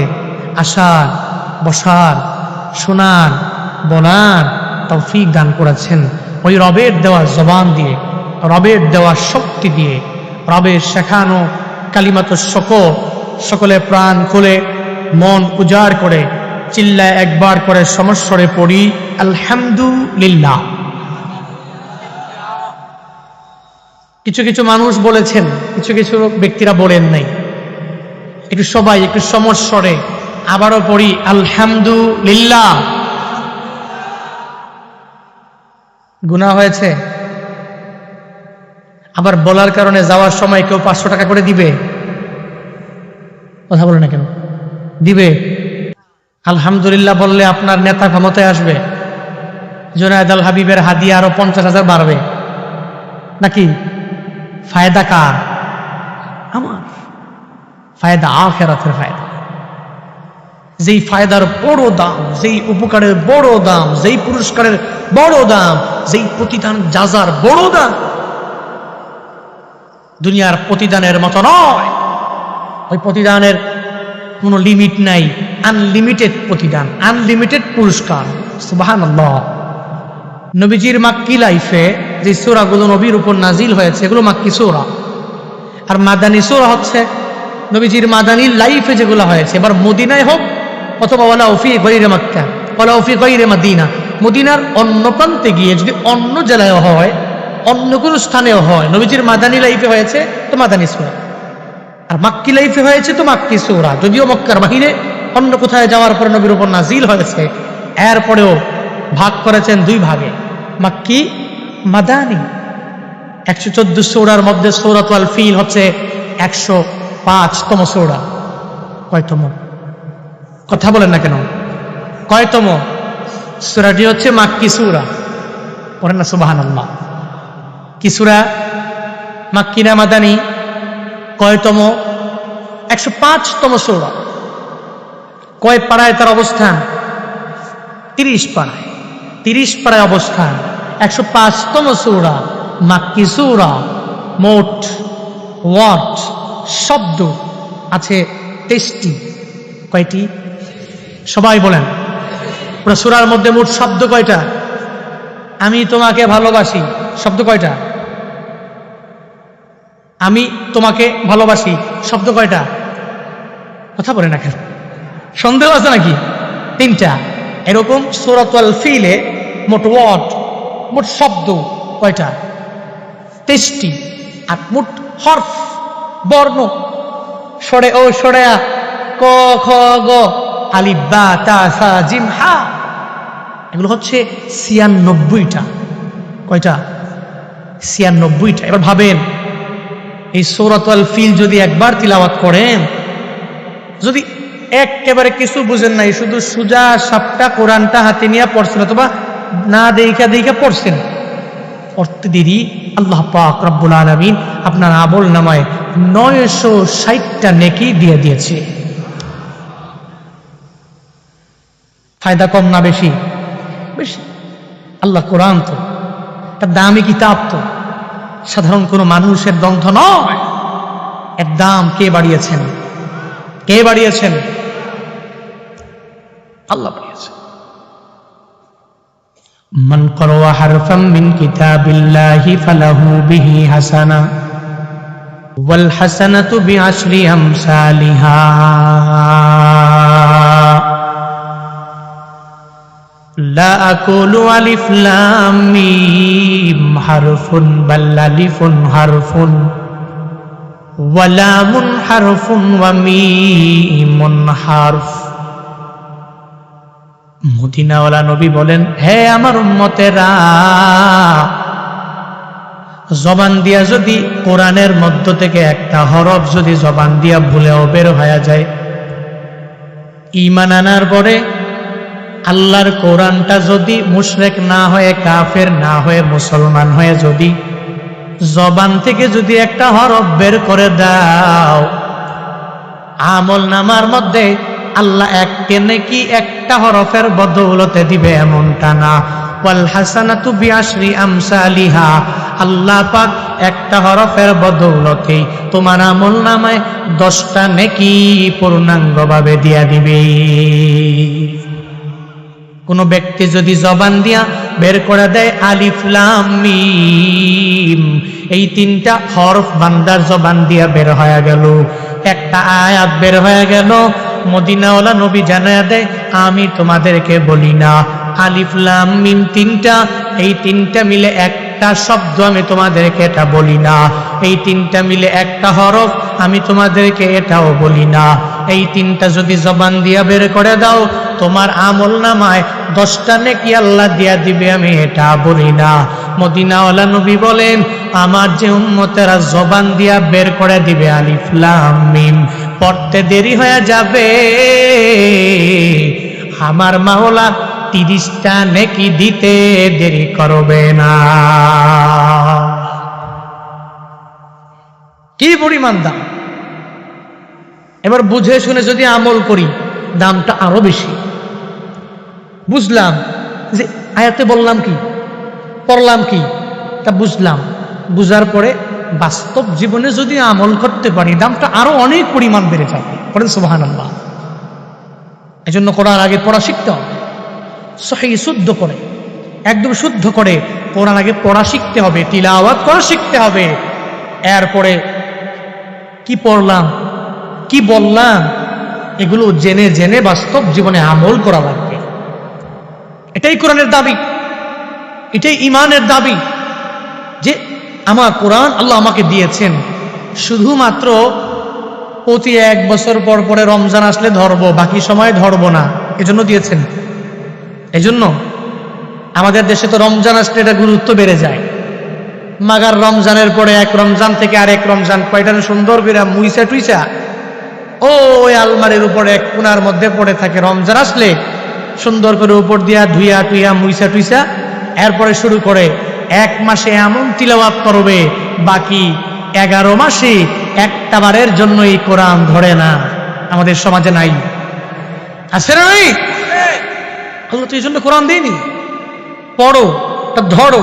আসার, বসার, শোনার, বলার তৌফিক দান করেছেন। ওই রবের দেওয়া জবান দিয়ে, রবের দেওয়া শক্তি দিয়ে, রবের শেখানো কালিমাতুশ শুকর সকলে প্রাণ খুলে মন উজাড় করে চিল্লায় একবার করে সমস্বরে পড়ি আলহামদুলিল্লাহ। কিছু কিছু মানুষ বলেছেন, কিছু কিছু ব্যক্তিরা বলেন নাই। একটু সবাই একটু সমস্বরে আবারও পড়ি আলহামদুলিল্লাহ। গুনাহ হয়েছে? আবার বলার কারণে যাওয়ার সময় কেউ 500 টাকা করে দিবে? কথা বলে না কেন? দিবে? আলহামদুলিল্লাহ বললে আপনার নেতা ক্ষমতায় আসবে, জুনায়েদ আল হাবিবের হাদিয়া আরো 50,000 বাড়বে নাকি? ফায়দা কার? আমার। ফায়দা আখিরাতের ফায়দা। যেই ফায়দার বড় দাম, যেই উপকারের বড় দাম, যেই পুরস্কারের বড় দাম, যেই প্রতিদান যাজার বড় দাম, দুনিয়ার প্রতিদানের মতো নয়। ওই প্রতিদানের কোনো লিমিট নাই, আনলিমিটেড প্রতিদান, আনলিমিটেড পুরস্কার। সুবহানাল্লাহ। নবীজির মাক্কি লাইফে যে সূরাগুলো নবীর উপর নাজিল হয়েছে এগুলো মাক্কি সূরা, আর মাদানী সূরা হচ্ছে নবীজির মাদানী লাইফে যেগুলো হয়েছে। এবার মদিনায় হোক অথবা ওয়ালা ফি গায়রি মক্কা, ওয়ালা ফি গায়রি মদিনা, মদিনার অন্য প্রান্তে গিয়ে যদি অন্য জেলায় হয়, অন্য কোনো স্থানেও হয়, নবীজির মাদানী লাইফে হয়েছে তো মাদানী সূরা, আর মাক্কি লাইফে হয়েছে তো মাক্কি সূরা। যদিও মক্কার বাহিরে অন্য কোথায় যাওয়ার পরে নবীর উপর নাজিল হয়েছে, এরপরেও ভাগ করেছেন দুই ভাগে, মাক্কি মাদানী। 114 সূরার মধ্যে সূরাতুল ফিল হচ্ছে 105তম সূরা। কয়তম? কথা বলেন না কেন? কয়তম? সূরাটি হচ্ছে মাক্কি সূরা। পড়েন না সুবহানাল্লাহ। কি সূরা? মাক্কি না মাদানী? কয়তম? 105তম সূরা। কয় পাড়ায় তার অবস্থান? 30 পাড়ায়। 30 পাড়ায় অবস্থান, 105তম সূরা, মাক্কি সূরা। মোট ওয়ার্ড, শব্দ আছে 23টি। কয়টি? সবাই বলেন। পুরো সূরার মধ্যে মোট শব্দ কয়টা? আমি তোমাকে ভালোবাসি শব্দ কয়টা? আমি তোমাকে ভালোবাসি শব্দ কয়টা? কথা বলে না কেন? সন্দেহ আছে নাকি? 3টা। এরকম সূরাতুল ফিলে মোট ওয়ার্ড, মোট শব্দ কয়টা? 23টি। আর মোট হরফ, বর্ণ, সরে ও সরে আ, ক খ গ, আলিফ বা তা সা জিম হা, এগুলো হচ্ছে 96টা। কয়টা? 96টা। এবার ভাবেন, এই সূরাতুল ফিল যদি একবার তিলাওয়াত করেন, যদি একেবারে কিছু বুঝেন নাই, শুধু সুজা সাপটা কোরআনটা হাতে নিয়ে পড়ছেন অথবা না দেখা দেখা পড়ছেন, পড়তে দেরি আল্লাহ পাক রব্বুল আলামিন আপনার আমল নামায় 960টা নেকি দিয়ে দিয়েছে। ফায়দা কম না বেশি? বেশি। আল্লাহ কোরআন তো তার দামি কিতাব, তো সাধারণ কোনো মানুষের গ্রন্থ নয়। এর দাম কে বাড়িয়েছেন? কে বাড়িয়েছেন? আল্লাহ বাড়িয়েছেন। মান ক্বারা হারফাম মিন কিতাবিল্লাহি ফালাহু বিহি হাসানা ওয়াল হাসানাতু বিআশরি আমসালিহা লা আকুলু আলিফ লাম মিম হারফুন বাল আলিফুন হারফুন ওয়া লামুন হারফুন ওয়া মিমুন হারফ। মদিনাওয়ালা নবী বলেন, হে আমার উম্মতেরা, জবান দিয়া যদি কোরআনের মধ্য থেকে একটা হরফ যদি জবান দিয়া ভুলেও বের হয়ে যায়, ঈমান আনার পরে আল্লাহর কোরআনটা যদি মুশরিক না হয়ে, কাফের না হয়ে, মুসলমান হয়ে যদি জবান থেকে যদি একটা হরফ বের করে দাও, আমল নামার মধ্যে আল্লাহ একটা নেকি একটা হরফের বদৌলতে দিবে এমনটা না। ওয়াল হাসানাতু বিআশরি আমসালিহা, আল্লাহ পাক একটা হরফের বদৌলতে তোমার আমল নামায় 10টা নেকি পূর্ণাঙ্গভাবে দিয়া দিবে। কোন ব্যক্তি যদি জবান দিয়া বের করে দেয় আলিফ লাম মিম, এই 3টা হরফ বান্দার জবান দিয়া বের হয়ে গেল, একটা আয়াত বের হয়ে গেল। মদিনাওয়ালা নবী জানায়া দেয়, আমি তোমাদেরকে বলি না আলিফ লাম মিম 3টা, এই 3টা মিলে একটা শব্দ, আমি তোমাদেরকে এটা বলি না। এই 3টা মিলে একটা হরফ, আমি তোমাদেরকে এটাও বলি না। এই 3টা যদি জবান দিয়া বের করে দাও, তোমার আমল নামায় 10টা নেকি আল্লাহ দিয়া দিবে, আমি এটা বলি না। মদিনাওয়ালা নবী বলেন, আমার যে উম্মতেরা জবান দিয়া বের করে দিবে আলিফ লাম মিম, পড়তে দেরি হয়ে যাবে, আমার মাওলা 30টা নেকি দিতে দেরি করবে না। কি পরিমাণ দাম! এবার বুঝে শুনে যদি আমল করি, দামটা আরো বেশি। বুঝলাম যে আয়াতে বললাম কি, পড়লাম কি, তা বুঝলাম। বুঝার পরে বাস্তব জীবনে যদি আমল করতে পারি, দামটা আরো অনেক পরিমাণ বেড়ে যাবে। বলেন সুবহানাল্লাহ। এই জন্য কোরআন আগে পড়া শিখতে হবে, সহিহ শুদ্ধ করে, একদম শুদ্ধ করে কোরআন আগে পড়া শিখতে হবে, তিলাওয়াত করা শিখতে হবে। এরপরে কি পড়লাম, কি বললাম, এগুলো জেনে জেনে বাস্তব জীবনে আমল করা লাগবে। এটাই কোরআনের দাবি, এটাই ঈমানের দাবি, যে আমার কোরআন আল্লাহ আমাকে দিয়েছেন শুধুমাত্র প্রতি 1 বছর পর পরে রমজান আসলে ধরবো, বাকি সময় ধরবো না, এজন্য দিয়েছেন। এজন্য আমাদের দেশে তো রমজান আসলে এটা গুরুত্ব বেড়ে যায়। মাগার রমজানের পরে 1 রমজান থেকে আরেক রমজান, কয়টা সুন্দর করে মুইসা টুইসা ওই আলমারির উপরে এক কোনার মধ্যে পড়ে থাকে। রমজান আসলে সুন্দর করে উপর দিয়া ধুইয়া টুইয়া মুইসা টুইসা এরপরে শুরু করে 1 মাসে এমন তিলাওয়াত করবে, বাকি 11 মাসে একটা বারের জন্য এই কোরআন ধরে না। আমাদের সমাজে নাই, আছে না? নাই। আল্লাহ তো এই জন্য কোরআন দেয়নি। পড়ো, ধরো,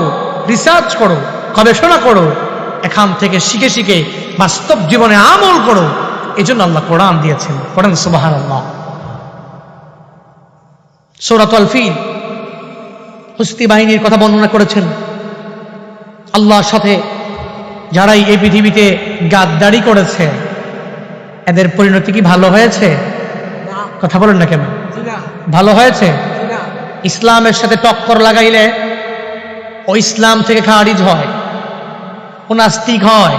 রিসার্চ করো, গবেষণা করো, এখান থেকে শিখে শিখে বাস্তব জীবনে আমল করো। এই জন্য আল্লাহ কোরআন দিয়েছেন। পড়েন সুবহানাল্লাহ। সূরাতুল ফিল হস্তি বাহিনীর কথা বর্ণনা করেছেন। আল্লাহর সাথে যারাই এই পৃথিবীতে গাদ্দারি করেছে এদের পরিণতি কি ভালো হয়েছে? কথা বলেন না কেন? ভালো হয়েছে? ইসলামের সাথে টক্কর লাগাইলে ও ইসলাম থেকে খারিজ হয়, ও নাস্তিক হয়,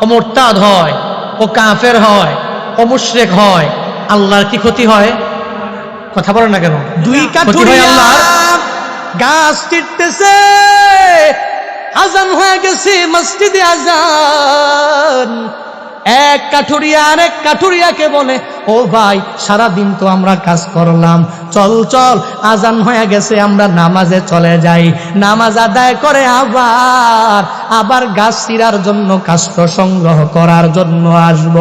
ও মুরতাদ হয়, ও কাফের হয়, ও মুশরিক হয়। আল্লাহর কি ক্ষতি হয়? কথা বলেন না কেন? দুই কাঠুরিয়া গাছ চিটতেছে, আজান হয়ে গেছে, মসজিদে আজান। এক কাঠুরিয়া আরেক কাঠুরিয়াকে বলে, ও ভাই সারাদিন তো আমরা কাজ করলাম, চল চল আজান হয়ে গেছে, আমরা নামাজে চলে যাই। নামাজ আদায় করে আবার গাছ চিরার জন্য, কাষ্ঠ সংগ্রহ করার জন্য আসব।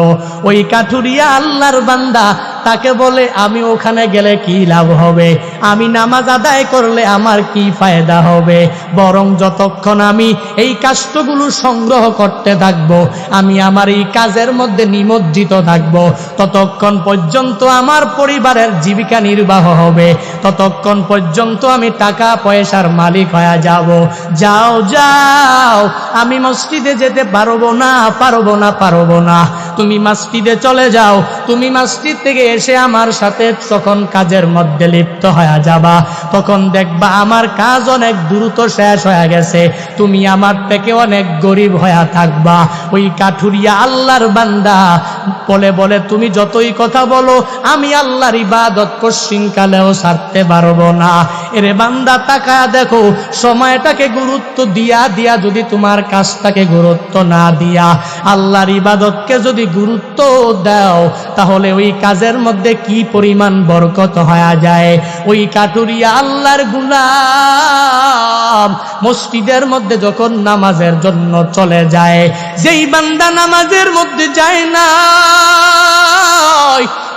ওই কাঠুরিয়া আল্লাহর বান্দা, তাকে বলে আমি ওখানে গেলে কি লাভ হবে, আমি নামাজ আদায় করলে আমার কি ফায়দা হবে, বরং যতক্ষণ আমি এই কাষ্ঠগুলো সংগ্রহ করতে থাকবো, আমি আমার এই কাজের মধ্যে নিমজ্জিত থাকবো, ততক্ষণ পর্যন্ত আমার পরিবারের জীবিকা নির্বাহ হবে, ততক্ষণ পর্যন্ত আমি টাকা পয়সার মালিক হয়ে যাব। যাও যাও, আমি মসজিদে যেতে পারবো না, তুমি মসজিদে চলে যাও, তুমি মসজিদ থেকে এসে আমার সাথে তখন কাজের মধ্যে লিপ্ত হয়ে যাবা, তখন দেখবা আমার কাজ অনেক দ্রুত শেষ হয়ে গেছে, তুমি আমার থেকে অনেক গরিব হয়ে থাকবা। ওই কাঠুরিয়া আল্লাহর বান্দা বলে তুমি যতই কথা বলো, আমি আল্লাহর ইবাদত পশ্চিমকালেও ছাড়তে পারবো না। এরে বান্দা তাকায়া দেখো, সময়টাকে গুরুত্ব দিয়া যদি তোমার কাজটাকে গুরুত্ব না দিয়া আল্লাহর ইবাদতকে যদি গুরুত্ব দাও, তাহলে ওই কাজের মধ্যে কি পরিমাণ বরকত হয়ে যায়। ওই কাঠুরিয়া আল্লাহর গোলাম মসজিদের মধ্যে যখন নামাজের জন্য চলে যায়, যেই বান্দা নামাজের মধ্যে যায় না,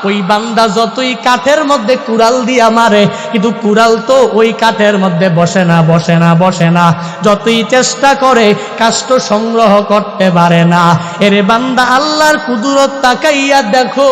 ওই বান্দা যতই কাঠের মধ্যে কুড়াল দিয়া মারে, কিন্তু কুড়াল তো ওই কাঠের মধ্যে বসে না, যতই চেষ্টা করে কাষ্ঠ সংগ্রহ করতে পারে না। এরে বান্দা আল্লাহর কুদরত তাকাইয়া দেখো,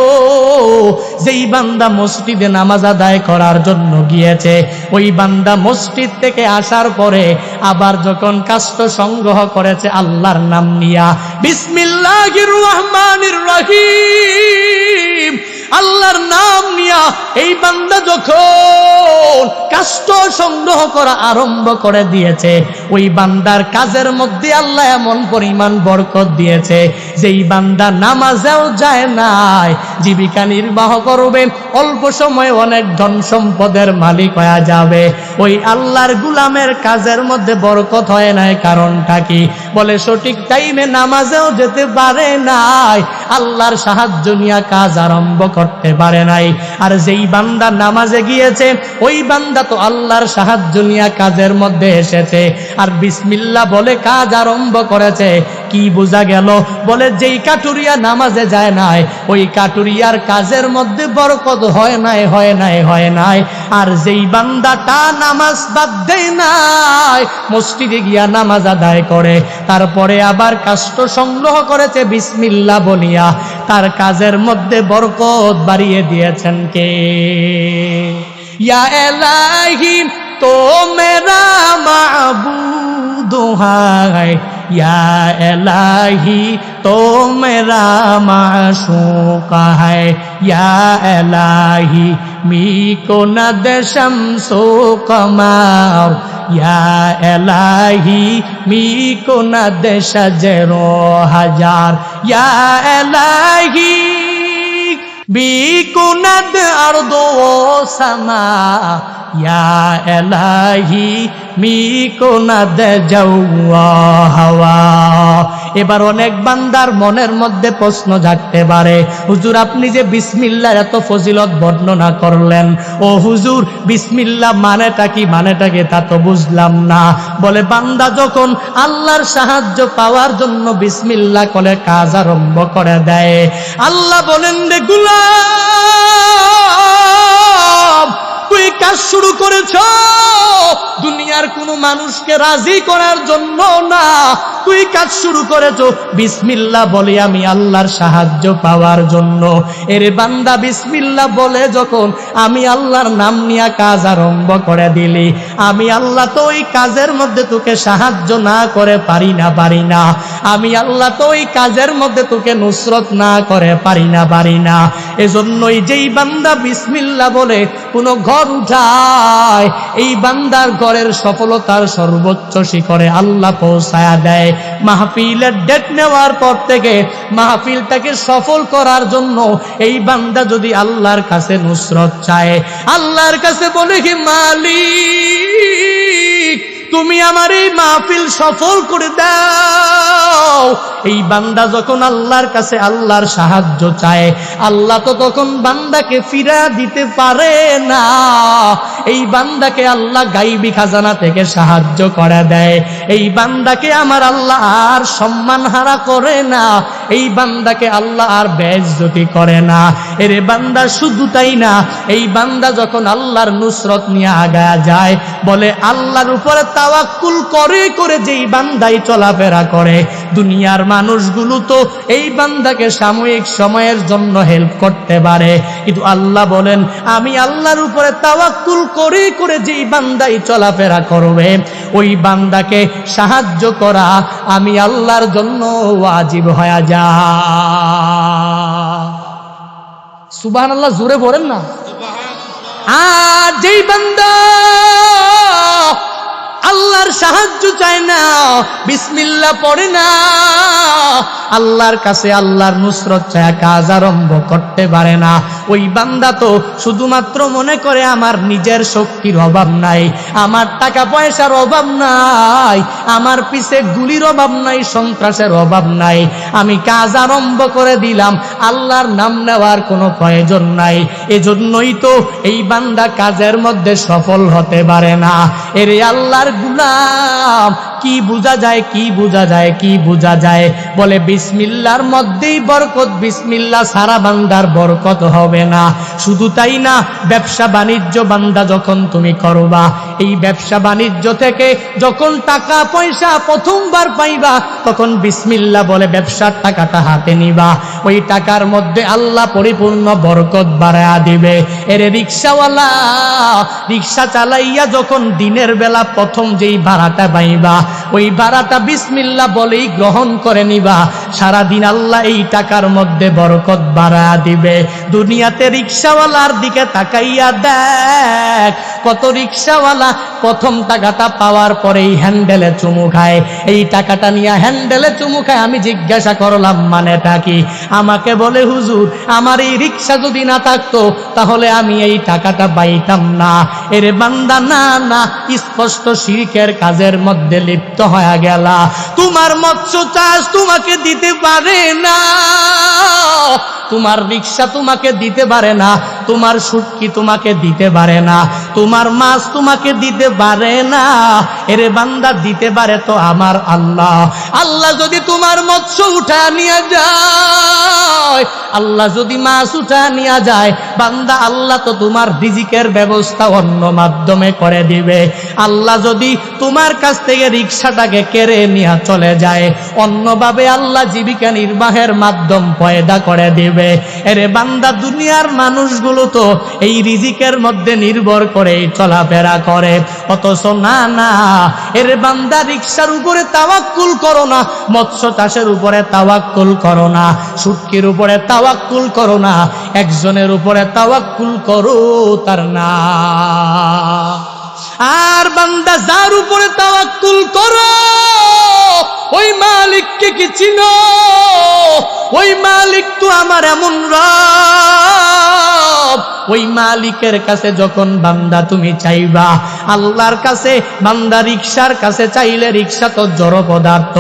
যেই বান্দা মসজিদে নামাজ আদায় করার জন্য গিয়েছে, ওই বান্দা মসজিদ থেকে আসার পরে আবার যখন কাষ্ঠ সংগ্রহ করেছে আল্লাহর নাম নিয়া, বিসমিল্লাহির রহমানির রহিম, আল্লাহর নাম নিয়া এই বান্দা যখন কাষ্ঠ সংগ্রহ করা আরম্ভ করে দিয়েছে, ওই বান্দার কাজের মধ্যে আল্লাহ এমন পরিমাণ বরকত দিয়েছে, যেই বান্দা নামাজেও যায় নাই, জীবিকা নির্বাহ করবে, অল্প সময়ে অনেক ধন সম্পদের মালিক হয়ে যাবে। ওই আল্লাহর গুলামের কাজের মধ্যে বরকত হয় নাই, কারণটা কি? বলে সঠিক টাইমে নামাজেও যেতে পারে নাই, আল্লাহর সাহায্য নিয়ে কাজ আরম্ভ করতে পারে নাই। আর যেই বান্দা নামাজে গিয়েছে, ওই বান্দা তো আল্লাহর সাহায্য নিয়ে কাজের মধ্যে এসেছে, আর বিসমিল্লাহ বলে কাজ আরম্ভ করেছে। কি বোঝা গেল? বলে যেই কাঠুরিয়া নামাজে যায় নাই, ওই কাঠুরিয়ার কাজের মধ্যে বরকত হয় নাই। আর যেই বান্দাটা নামাজ বাদ দেয় নাই, মসজিদে গিয়া নামাজ আদায় করে, তারপরে আবার কাষ্ঠ সংগ্রহ করেছে বিসমিল্লাহ বলিয়া, তার কাজের মধ্যে বরকত বাড়িয়ে দিয়েছেন কে? ইয়া ইলাহি তো মেরা মাবুদ হায়, ইয়া ইলাহি তো মেরা মাশূক হায়, ইয়া ইলাহি মি কো না দে শামসো কমার, ইয়া ইলাহি মি কো না দে শাজরো হাজার, ইয়া ইলাহি বিকুনাদ আরদো সামা, ইয়া ইলাহি মিকুনাদ জাওয়া হাওয়া। এবার অনেক বান্দার মনের মধ্যে প্রশ্ন জাগতে পারে, হুজুর আপনি যে বিসমিল্লাহর এত ফজিলত বর্ণনা করলেন, ও হুজুর বিসমিল্লাহ মানেটা কি তা তো বুঝলাম না। বলে বান্দা যখন আল্লাহর সাহায্য পাওয়ার জন্য বিসমিল্লাহ করে কাজ আরম্ভ করে দেয়, আল্লাহ বলেন রে গোলাম, তুই কাজ শুরু করেছ দুনিয়ার কোনো মানুষকে রাজি করার জন্য না, তুই কাজ শুরু করেছো বিসমিল্লাহ বলে আমি আল্লাহর সাহায্য পাওয়ার জন্য। এর বান্দা বিসমিল্লাহ বলে যখন আমি আল্লাহর নাম নিয়ে কাজ আরম্ভ করে দিলি, আমি আল্লাহ তো ওই কাজের মধ্যে তোকে সাহায্য না করে পারি না। আমি আল্লাহ তো ওই কাজের মধ্যে তোকে নুসরত না করে পারি না। এজন্যই যেই বান্দা বিসমিল্লাহ বলে কোন ঘর উঠায়, এই বান্দার ঘরের সফলতার সর্বোচ্চ শিখরে আল্লাহ পৌঁছায়া দেয়। মাহফিলের ডেট নেওয়ার পর থেকে মাহফিলটাকে সফল করার জন্য এই বান্দা যদি আল্লাহর কাছে নুসরত চায়, আল্লাহর কাছে বলে কি মালিক তুমি আমার এই মাহফিল সফল করে দাও, এই বান্দা যখন আল্লাহর কাছে আল্লাহর সাহায্য চায়, আল্লাহ তো তখন বান্দাকে ফিরা দিতে পারে না। এই বান্দাকে আল্লাহ গাইবী খাজানা থেকে সাহায্য করে দেয়। এই বান্দাকে আমার আল্লাহ আর সম্মান হারা করে না, এই বান্দাকে আল্লাহ আর বেইজ্জতি করে না। এরে বান্দা শুধু তাই না, এই বান্দা যখন আল্লাহর নুসরত নিয়ে আগায়া যায়, বলে আল্লাহর উপরে তাওয়াক্কুল করে যেই বান্দাই চলাফেরা করে, দুনিয়ার মানুষগুলো তো এই বান্দাকে সাময়িক সময়ের জন্য হেল্প করতে পারে, কিন্তু আল্লাহ বলেন আমি আল্লাহর উপরে তাওয়াক্কুল করে যেই বান্দাই চলাফেরা করবে, ওই বান্দাকে সাহায্য করা আমি আল্লাহর জন্য ওয়াজিব হয়ে যায়। সুবহানাল্লাহ, জোরে বলেন না। আর যেই বান্দা আল্লাহর সাহায্য চায় না, বিসমিল্লাহ পড়ে না, আল্লাহর কাছে আল্লাহর নুসরত চায় কাজ আরম্ভ করতে পারে না, ওই বান্দা তো শুধুমাত্র মনে করে আমার নিজের শক্তির অভাব নাই, আমার টাকা পয়সার অভাব নাই, আমার পিছে গুলির অভাব নাই, সন্ত্রাসের অভাব নাই, আমি কাজ আরম্ভ করে দিলাম, আল্লাহর নাম নেওয়ার কোনো প্রয়োজন নাই। এজন্যই তো এই বান্দা কাজের মধ্যে সফল হতে পারে না। এরে আল্লাহর গুলাম, কি বোঝা যায় বলে বিসমিল্লাহর মধ্যেই বরকত, বিসমিল্লাহ সারা বান্দার বরকত হবে না। শুধু তাই না, ব্যবসা বাণিজ্য বান্দা যখন তুমি করবা, এই ব্যবসা বাণিজ্য থেকে যখন টাকা পয়সা প্রথমবার পাইবা, তখন বিসমিল্লাহ বলে ব্যবসার টাকাটা হাতে নিবা, ওই টাকার মধ্যে আল্লাহ পরিপূর্ণ বরকত বাড়ায়া দিবে। এরে রিক্সাওয়ালা, রিক্সা চালাইয়া যখন দিনের বেলা প্রথম যেই ভাড়াটা পাইবা, ওই ভাড়াটা বিসমিল্লাহ বলেই গ্রহণ করে নিবা, সারাদিন আল্লাহ এই টাকার মধ্যে বরকত বাড়ায়া দিবে। দুনিয়াতে রিক্সাওয়ালার দিকে তাকাইয়া দেখ, কত রিক্সাওয়ালা প্রথম টাকাটা পাওয়ার পরেই হ্যান্ডেলে চুমু খায়, এই টাকাটা নিয়ে হ্যান্ডেলে চুমু খায়। আমি জিজ্ঞাসা করলাম মানেটা কি? আমাকে বলে হুজুর আমার এই রিক্সা যদি না থাকতো তাহলে আমি এই টাকাটা পাইতাম না। এর বান্দা না, স্পষ্ট শিরকের কাজের মধ্যে লিপ্ত হয়ে গেলা। তোমার মৎস্য চাষ তোমাকে দিতে পারে না, তোমার রিক্সা তোমাকে দিতে পারে না, তোমার শুটকি তোমাকে দিতে পারে না, তোমার মাছ তোমাকে দিতে পারে না। এরে বান্দা দিতে পারে তো আমার আল্লাহ। আল্লাহ যদি তোমার মৎস্য উঠা নিয়ে যায়, আল্লাহ যদি মাছ উঠা নিয়ে যায়, বান্দা আল্লাহ তো তোমার রিজিকের ব্যবস্থা অন্য মাধ্যমে করে দিবে। আল্লাহ যদি তোমার কাছ থেকে রিক্সাটাকে কেড়ে নিয়ে চলে যায়, অন্যভাবে আল্লাহ জীবিকা নির্বাহের মাধ্যম পয়দা করে দিবে। এরে বান্দা দুনিয়ার মানুষগুলো তো এই রিজিকের মধ্যে নির্ভর করে চলাফেরা করে, অথচ না, এরে বান্দা রিক্সার উপরে তাওয়াক্কুল করো না, মৎস্য চাষের উপরে তাওয়াক্কুল করো না, শুটকির উপরে তাওয়াক্কুল করো না, একজনের উপরে তাওয়াক্কুল করো, তার না। আর বান্দা যার উপরে তাওয়াক্কুল করো, ওই মালিককে কি চিনো? ওই মালিক তো আমার এমন রব, ওই মালিকের কাছে যখন বান্দা তুমি চাইবা, আল্লাহর কাছে বান্দা রিক্সার কাছে চাইলে, রিক্সা তো জড় পদার্থ,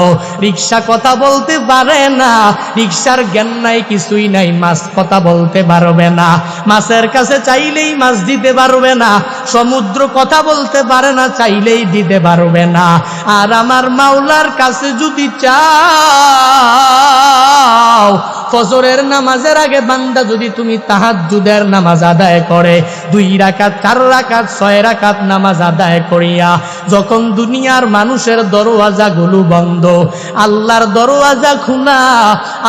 রিক্সা কথা বলতে পারে না, রিক্সার জ্ঞান নাই, কিছুই নাই, মাছ কথা বলতে পারবে না, মাছের কাছে চাইলেই মাছ দিতে পারবে না, সমুদ্র কথা বলতে পারে না, চাইলেই দিতে পারবে না। আর আমার মাওলার কাছে যদি চাও, ফজরের নামাজের আগে বান্দা যদি তুমি তাহাজ্জুদের নামাজ আদায় করে 2 রাকাত 4 রাকাত 6 রাকাত নামাজ আদায় করিয়া যখন দুনিয়ার মানুষের দরওয়াজাগুলো বন্ধ, আল্লাহর দরওয়াজা খোলা,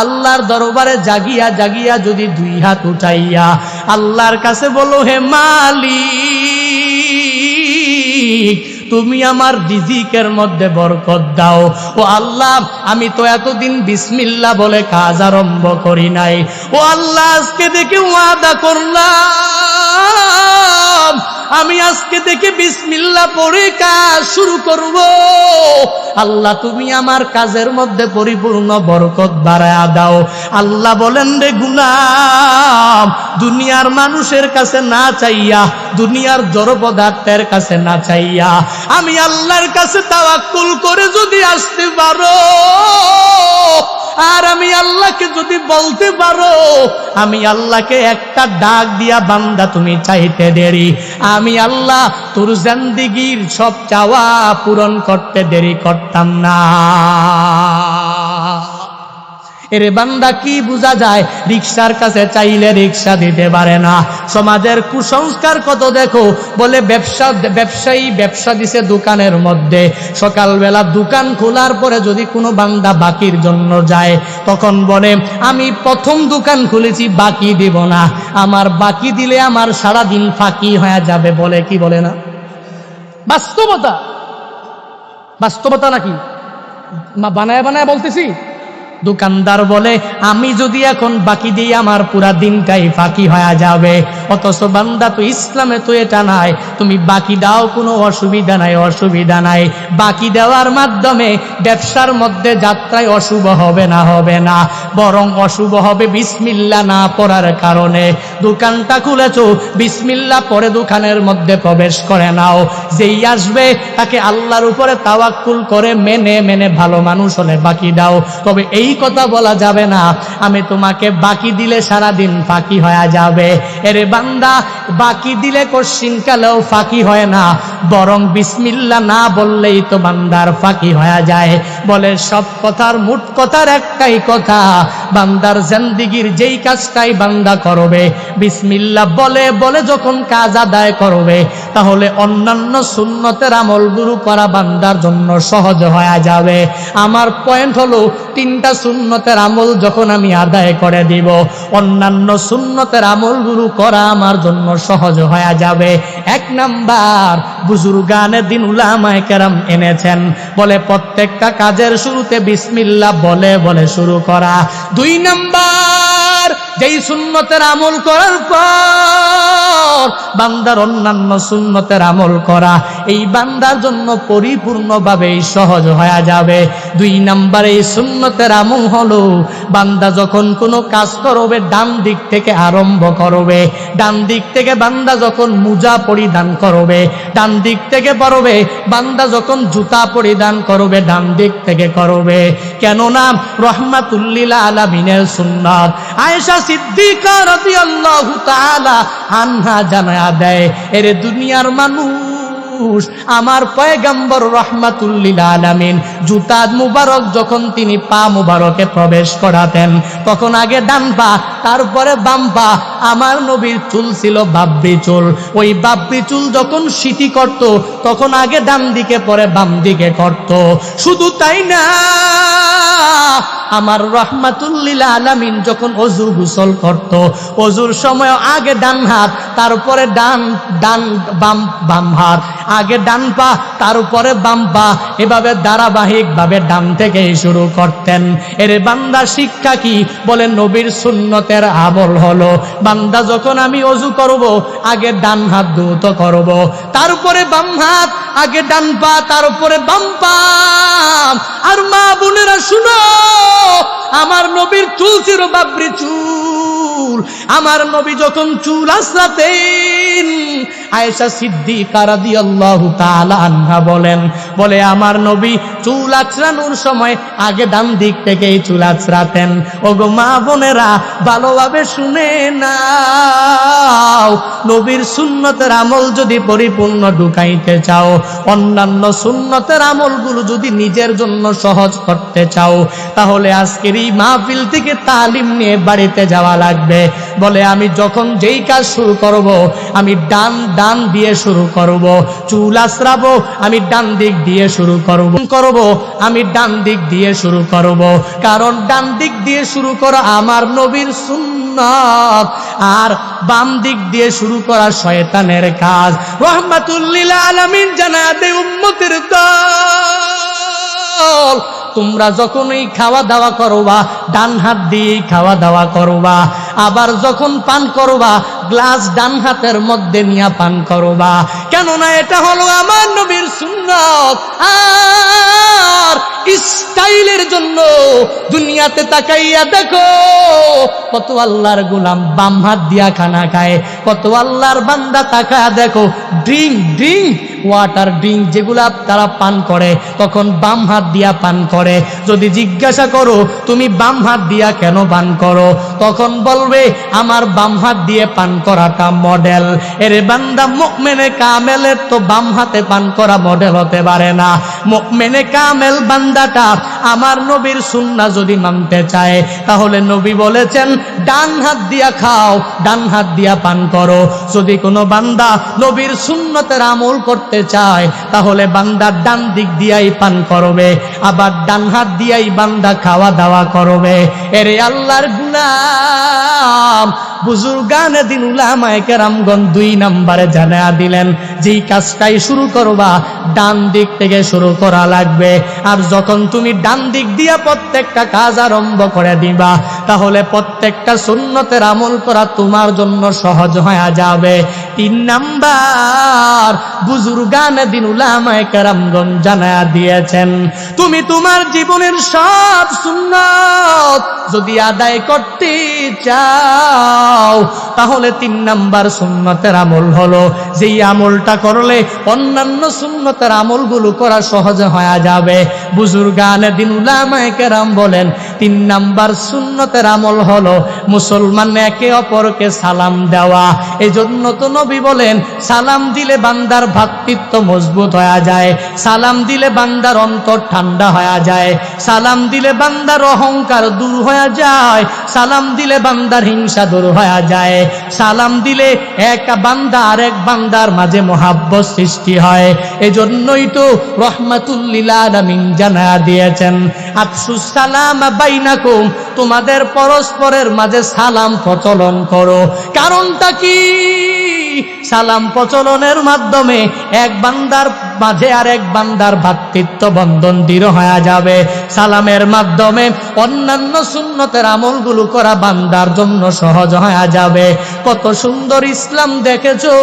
আল্লাহর দরবারে জাগিয়া জাগিয়া যদি 2 হাত উঠাইয়া আল্লাহর কাছে বলো, হে মালিক তুমি আমার রিজিকের মধ্যে বরকত দাও। ও আল্লাহ, আমি তো এতদিন বিসমিল্লাহ বলে কাজ আরম্ভ করি নাই। ও আল্লাহ, আজকে দেখে ওয়াদা করলাম আমি আজকে থেকে বিসমিল্লাহ পড়ে কাজ শুরু করব। আল্লাহ তুমি আমার কাজের মধ্যে পরিপূর্ণ বরকত বাড়ায়া দাও। আল্লাহ বলেন, রে গোলাম, দুনিয়ার মানুষের কাছে না চাইয়া, দুনিয়ার জড় পদার্থের কাছে না চাইয়া আমি আল্লাহর কাছে তাওয়াক্কুল করে যদি আসতে পারো, আর আমি আল্লাহকে যদি বলতে পারো, আমি আল্লাহকে একটা ডাক দিয়া, বান্দা তুমি চাইতে দেরি, আমি আল্লাহ তোর জিন্দেগীর সব চাওয়া পূরণ করতে দেরি করতাম না। এরে বান্দা, কি বোঝা যায়? রিকশার কাছে চাইলে রিকশা দিতে পারে না। সমাজের কুসংস্কার কত দেখো, বলে ব্যবসায়ী ব্যবসা দিছে দোকানের মধ্যে, সকালবেলা দোকান খোলার পরে যদি কোনো বান্দা বাকির জন্য যায়, তখন বলে আমি প্রথম দোকান খুলেছি, বাকি দিব না, আমার বাকি দিলে আমার সারাদিন ফাঁকি হয়ে যাবে। বলে কি বলে না? বাস্তবতা, বাস্তবতা নাকি বানায় বানায় বলতেছি? দোকানদার বলে আমি যদি এখন বাকি দিই আমার পুরা দিনটাই ফাঁকি হয়ে যাবে। অথচ বান্দা তো ইসলামে তো এটা নাই, তুমি বাকি দাও, কোনো অসুবিধা নাই, অসুবিধা নাই। বাকি দেওয়ার মাধ্যমে ব্যবসার মধ্যে যাত্রায় অশুভ হবে না, হবে না, বরং অশুভ হবে বিসমিল্লাহ না পড়ার কারণে। দোকানটা খুলেছো, বিসমিল্লাহ পড়ে দোকানের মধ্যে প্রবেশ করে নাও। যেই আসবে তাকে আল্লাহর উপরে তাওয়াক্কুল করে মেনে মেনে ভালো মানুষ হলে বাকি দাও। তবে এই কথা বলা যাবে না আমি তোমাকে বাকি দিলে সারাদিন ফাঁকি হয়ে যাবে। এরে বান্দা, বাকি দিলে কোশ্চিনকালেও ফাঁকি হয় না, বরং বিসমিল্লাহ না বললেই তো বান্দার ফাঁকি হয়ে যায়। বলে সব কথার মোট কথার একটাই কথা, বান্দার জিন্দেগীর যেই কাজটাই বান্দা করবে বিসমিল্লাহ বলে বলে যখন কাজ আদায় করবে, তাহলে অন্যান্য সুন্নতের আমলগুলো করা বান্দার জন্য সহজ হয়ে যাবে। আমার পয়েন্ট হলো, 3টা সুন্নতের আমল যখন আমি আদায় করে দিব, অন্যান্য সুন্নতের আমলগুলো করা আমার জন্য সহজ হয়ে যাবে। 1 নাম্বার, বুজুর্গানে দিন উলামায়ে কেরাম এনেছেন, বলে প্রত্যেকটা কাজের শুরুতে বিসমিল্লাহ বলে বলে শুরু করা। 2 নাম্বার, যেই সুন্নতের আমল করার পর বান্দার অন্যান্য সুন্নতের আমল করা, এই বান্দার জন্য পরিপূর্ণভাবে সহজ হয়ে যাবে। 2 নাম্বার, এই সুন্নতের আমল হলো বান্দা যখন কোনো কাজ করবে ডান দিক থেকে আরম্ভ করবে। ডান দিক থেকে বান্দা যখন মোজা পরিধান করবে ডান দিক থেকে পরবে, বান্দা যখন জুতা পরিধান করবে ডান দিক থেকে করবে। কেননা রাহমাতুল্লিল আলামিনের সুন্নাত আয়েশা সিদ্দিকা রাদিয়াল্লাহু তাআলা আনহা জানায়া দেয়, এর দুনিয়ার মানুষ, আমার পয়গম্বর রাহমাতুল্লিল আলামিন জুতা মুবারক যখন তিনি পা মুবারকে প্রবেশ করাতেন, তখন আগে ডান পা তারপরে বাম পা। আমার নবীর চুল ছিল বাব্বি চুল, ওই বাব্বি চুল যখন সিটি করত তখন আগে ডান দিকে পরে বাম দিকে করত। শুধু তাই না, আমার রাহমাতুল্লিল আলামিন যখন ওযু গোসল করত, ওযুর সময় আগে ডান হাত তারপরে ডান বাম হাত, আগে ডান পা তারপরে বাম পা, এভাবে ধারাবাহিকভাবে ডান থেকে শুরু করতেন। এর বান্দা শিক্ষা কি? বলে নবীর সুন্নতের আমল হলো বান্দা যখন আমি ওযু করব আগে ডান হাত ধৌত করব, তারপরে বাম হাত, আগে ডান পা তারপরে বাম পা। আর মা বোনেরা শুনো, আমার নবীর চুল ছিল বাবরি চুল। আমার নবী যখন চুল আঁচড়াতেন আয়েশা সিদ্দিকা রাদিয়াল্লাহু তাআলা আনহা বলেন, বলে আমার নবী চুল আঁচড়ানোর সময় আগে ডান দিক থেকেই চুল আঁচড়াতেন। ওগো মা বোনেরা, ভালোভাবে শুনে নাও, নবীর সুন্নতের আমল যদি পরিপূর্ণ ঢুকাইতে চাও, অন্যান্য সুন্নতের আমলগুলো যদি নিজের জন্য সহজ করতে চাও, তাহলে আজকের এই মাহফিল থেকে তালিম নিয়ে বাড়িতে যাওয়া লাগবে। বলে আমি যখন যেই কাজ শুরু করব, আমি ডান দিয়ে শুরু করব। চুল আঁচড়াবো, আমি ডান দিক দিয়ে শুরু করব, আমি ডান দিক দিয়ে শুরু করব। কারণ ডান দিক দিয়ে শুরু করা আমার নবীর সুন্নাত, আর বাম দিক দিয়ে শুরু করা শয়তানের কাজ। রাহমাতুল লিল আলামিন জানাতে উম্মতের দল, তোমরা যখনই খাওয়া দাওয়া করবা ডান হাত দিয়ে খাওয়া দাওয়া করবা, আবার যখন পান করবা গ্লাস ডান হাতের মধ্যে নিয়ে পান করবা। কেননা এটা হলো আমার নবীর সুন্নাত। আর স্টাইলের জন্য দুনিয়াতে তাকাইয়া দেখো কত আল্লাহর গোলাম বাম হাত দিয়া খানা খায়, কত আল্লাহর বান্দা তাকায়া দেখো ড্রিঙ্ক ওয়াটার ড্রিঙ্ক যেগুলা তারা পান করে তখন বাম হাত দিয়া পান করে। যদি জিজ্ঞাসা করো তুমি বাম হাত দিয়া কেন পান করো, তখন বলবে আমার বাম হাত দিয়ে পান করাটা মডেল। এরে বান্দা, মুমিনে কামেলের তো বাম হাতে পান করা মডেল হতে পারে না। মুমিনে কামেল বান্দাটা আমার নবীর সুন্নাহ যদি মানতে চায়, তাহলে নবী বলেছেন ডান হাত দিয়া খাও, ডান হাত দিয়া পান করো। যদি কোনো বান্দা নবীর সুন্নতের আমল করতে চায়, তাহলে বান্দা ডান দিক দিয়াই পান করবে, আবার ডান হাত দিয়াই বান্দা খাওয়া দাওয়া করবে। এরে আল্লাহর গোলাম, বুজুর্গানে দিন উলামায়ে কেরামগণ 2 নম্বরে জানায়া দিলেন, যেই কাজটাই শুরু করবা ডান দিক থেকে শুরু করা লাগবে। আর যখন তুমি ডান দিক দিয়া প্রত্যেকটা কাজ আরম্ভ করে দিবা, তাহলে প্রত্যেকটা সুন্নতের আমল করা তোমার জন্য সহজ হয়ে যাবে। 3 নাম্বার বুজুর্গানে দিন উলামায়ে কেরামগণ জানায়া দিয়েছেন, তুমি তোমার জীবনের সব সুন্নাত যদি আদায় করতে চাও, তাহলে 3 নাম্বার সুন্নতের আমল হলো, যেই আমলটা করলে অন্যান্য সুন্নতের আমলগুলো করা সহজ হয়ে যাবে। বুজুর্গানে দিন উলামায়ে কেরাম বলেন 3 নাম্বার সুন্নতের আমল হলো মুসলমান একে অপরকে সালাম দেওয়া। এজন্য তো নবী বলেন সালাম দিলে বান্দার ভ্রাতৃত্ব মজবুত হয়ে যায়, সালাম দিলে বান্দার অন্তর ঠান্ডা হয়ে যায়, সালাম দিলে বান্দার অহংকার দূর হয়ে যায়, সালাম দিলে বান্দার হিংসা দূর হয়ে যায়, সালাম দিলে এক বান্দা আরেক বান্দার মাঝে মহাব্বত সৃষ্টি হয়। এজন্যই তো রাহমাতুল লিল আলামিন জানায়া দিয়েছেন আফসুস সালাম বাইনাকুম, তোমাদের পরস্পরের মাঝে সালাম প্রচলন করো। কারণটা কি? সালাম প্রচলনের মাধ্যমে এক বান্দার মাঝে আরেক বান্দার ভ্রাতৃত্ব বন্ধন দৃঢ় হয়ে যাবে। সালামের মাধ্যমে অন্যান্য সুন্নতের আমলগুলো করা বান্দার জন্য সহজ হয়ে যাবে। কত সুন্দর ইসলাম দেখেছো।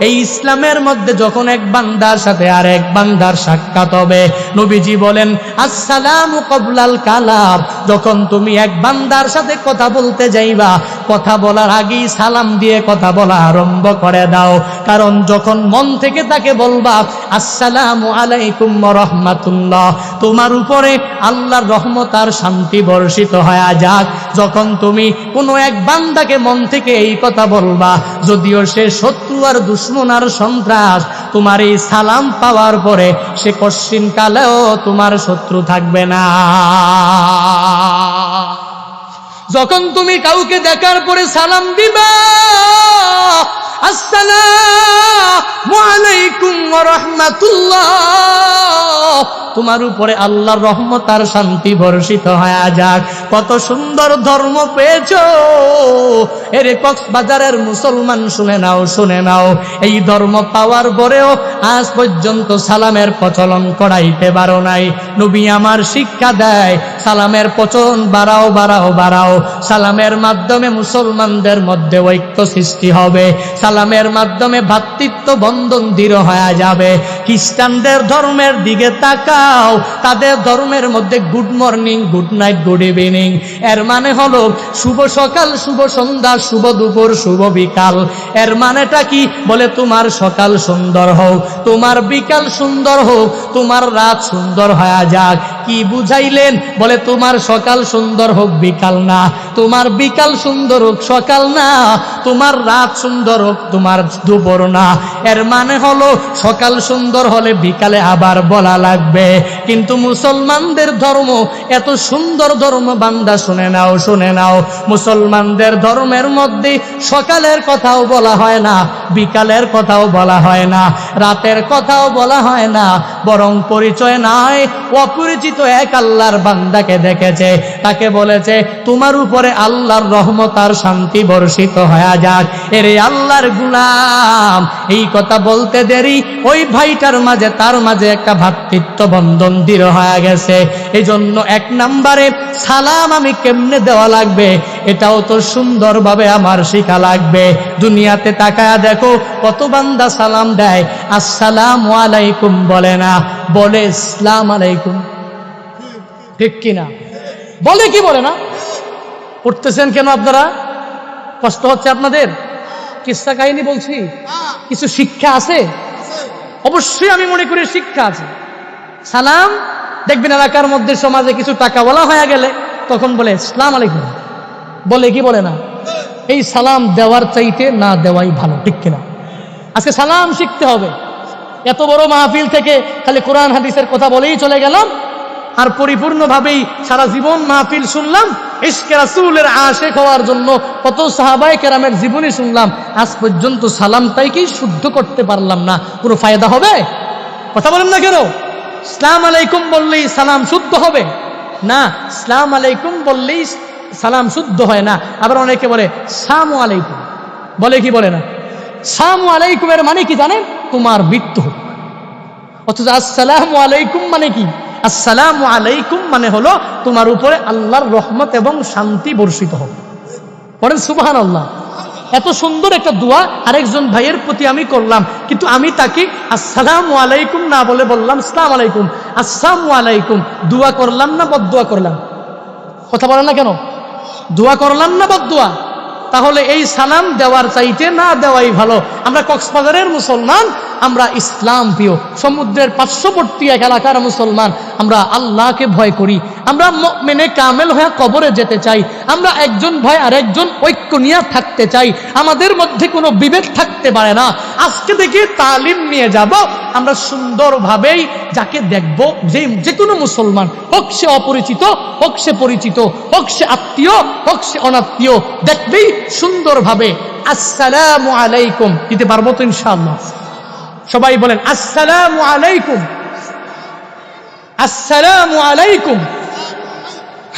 এই ইসলামের মধ্যে যখন এক বান্দার সাথে আরেক বান্দার সাক্ষাৎ হবে, নবীজি বলেন আসসালামু ক্বাবলাল কালাম, যখন তুমি এক বান্দার সাথে কথা বলতে যাইবা, কথা বলার আগেই সালাম দিয়ে কথা বলা আরম্ভ করে দাও। কারণ যখন মন থেকে তাকে বলবা আসসালামু আলাইকুম ওয়া রাহমাতুল্লাহ, তোমার উপরে আল্লাহর রহমত আর শান্তি বর্ষিত হয়ে যাক। যখন তুমি কোনো এক বান্দাকে মন থেকে এই কথা বলবা, যদিও সে শত্রু আর দুশমন আর সন্ত্রাস, তোমার এই সালাম পাওয়ার পরে সে কশ্চিন কালেও তোমার শত্রু থাকবে না। যখন তুমি কাউকে দেখার পরে সালাম দিবা আসসালামু আলাইকুম ওয়া রাহমাতুল্লাহ, তোমার উপরে আল্লাহর রহমত আর শান্তি বর্ষিত হয়ে যাক। কত সুন্দর ধর্ম পেয়েছো। এরে কক্সবাজারের মুসলমান শুনে নাও, শুনে নাও, এই ধর্ম পাওয়ার পরেও আজ পর্যন্ত সালামের প্রচলন করাইতে পারো নাই। নবী আমার শিক্ষা দেয় সালামের প্রচলন বাড়াও বাড়াও বাড়াও। সালামের মাধ্যমে মুসলমানদের মধ্যে ঐক্য সৃষ্টি হবে, সালামের মাধ্যমে ভ্রাতৃত্ব বন্ধন দৃঢ় হয়ে যাবে। খ্রিস্টানদের ধর্মের দিকে তাকাও, তাদের ধর্মের মধ্যে good morning, good night, good evening এর মানে হলো শুভ সকাল, শুভ সন্ধ্যা, শুভ দুপুর, শুভ বিকাল। এর মানেটা কি? বলে তোমার সকাল সুন্দর হোক, তোমার বিকাল সুন্দর হোক, তোমার রাত সুন্দর হয়ে যাক। কি বুঝাইলেন? বলে তোমার সকাল সুন্দর হোক, বিকাল না, তোমার বিকাল সুন্দর হোক, সকাল না, তোমার রাত সুন্দর হোক, তোমার দুপুর না। এর মানে হলো সকাল সুন্দর হলে বিকালে আবার বলা লাগবে। কিন্তু মুসলমানদের ধর্ম এত সুন্দর ধর্ম বান্দা, শুনে নাও, শুনে নাও, মুসলমানদের ধর্মের মধ্যে সকালের কথাও বলা হয় না, বিকালের কথাও বলা হয় না, রাতের কথাও বলা হয় না, বরং পরিচয় নাই, অপরিচিত এক আল্লাহর বান্দাকে দেখেছে, তাকে বলেছে তোমার উপরে আল্লাহর রহমত আর শান্তি বর্ষিত হয়ে যাক। এরে আল্লাহর গোলাম, এই কথা বলতে দেরি ওই ভাইটার মাঝে, তার মাঝে একটা ভ্রাতৃত্ব বন্ধন দৃঢ় হয়ে গেছে। এই জন্য 1 নম্বরে সালাম আমি কেমনে দেওয়া লাগবে এটাও তো সুন্দরভাবে আমার শিখা লাগবে। দুনিয়াতে তাকায়া দেখো কত বান্দা সালাম দেয়, আসসালামু আলাইকুম বলে না, বলে আসসালাম আলাইকুম। ঠিক কিনা? বলে কি বলে না? উঠতেছেন কেন আপনারা? কষ্ট হচ্ছে আপনাদের? কিসসা কাহিনী বলছি, কিছু শিক্ষা আছে, অবশ্যই আমি মনে করি শিক্ষা আছে। সালাম দেখবেন এলাকার মধ্যে, সমাজে কিছু টাকা বলা হয়ে গেলে তখন বলে আসসালামু আলাইকুম, বলে কি বলে না? এই সালাম দেওয়ার চাইতে না দেওয়াই ভালো। ঠিক কিনা? আজকে সালাম শিখতে হবে। এত বড় মাহফিল থেকে খালি কোরআন হাদিসের কথা বলেই চলে গেলাম, আর পরিপূর্ণভাবেই সারা জীবন মাহফিল শুনলাম, ইশকে রাসূলের আশিক হওয়ার জন্য কত সাহাবায়ে কেরামের জীবনী শুনলাম, আজ পর্যন্ত সালামটাইকে শুদ্ধ করতে পারলাম না। কোনো ফায়দা হবে? কথা বলেন না কেন? আসসালামু আলাইকুম বললেই সালাম শুদ্ধ হবে না, আসসালামু আলাইকুম বললেই সালাম শুদ্ধ হয় না। আবার অনেকে বলে সালামু আলাইকুম, বলে কি বলে না? সালামু আলাইকুমের মানে কি জানেন? তোমার মৃত্যু হোক। অথচ আসসালামু আলাইকুম মানে কি? আসসালামু আলাইকুম মানে হলো তোমার উপরে আল্লাহর রহমত এবং শান্তি বর্ষিত হোক। বলেন সুবহানাল্লাহ। এত সুন্দর একটা দোয়া আরেকজন ভাইয়ের প্রতি আমি করলাম, কিন্তু আমি তাকে আসসালামু আলাইকুম না বলে বললাম আসসালামু আলাইকুম। আসসালামু আলাইকুম দোয়া করলাম না বদদোয়া করলাম? কথা বলেন না কেন? দোয়া করলাম না বদদোয়া? তাহলে এই সালাম দেওয়ার চাইতে না দেওয়াই ভালো। আমরা কক্সবাজারের মুসলমান, আমরা ইসলাম প্রিয়, সমুদ্রের পার্শ্ববর্তী এক এলাকার মুসলমান, আমরা আল্লাহকে ভয় করি, আমরা মুমিনে কামেল হয়ে কবরে যেতে চাই, আমরা একজন ভাই আর একজন ঐক্য নিয়ে থাকতে চাই, আমাদের মধ্যে কোনো বিভেদ থাকতে পারে না। আজকে থেকে তালিম নিয়ে যাব, আমরা সুন্দরভাবেই যাকে দেখব, যে কোনো মুসলমান হোক সে অপরিচিত, হোক সে পরিচিত, হোক সে আত্মীয়, হোক সে অনাত্মীয়, দেখবেই সুন্দরভাবে আসসালামু আলাইকুম দিতে পারবো তো ইনশাআল্লাহ? সবাই বলেন আসসালামু আলাইকুম, আসসালামু আলাইকুম।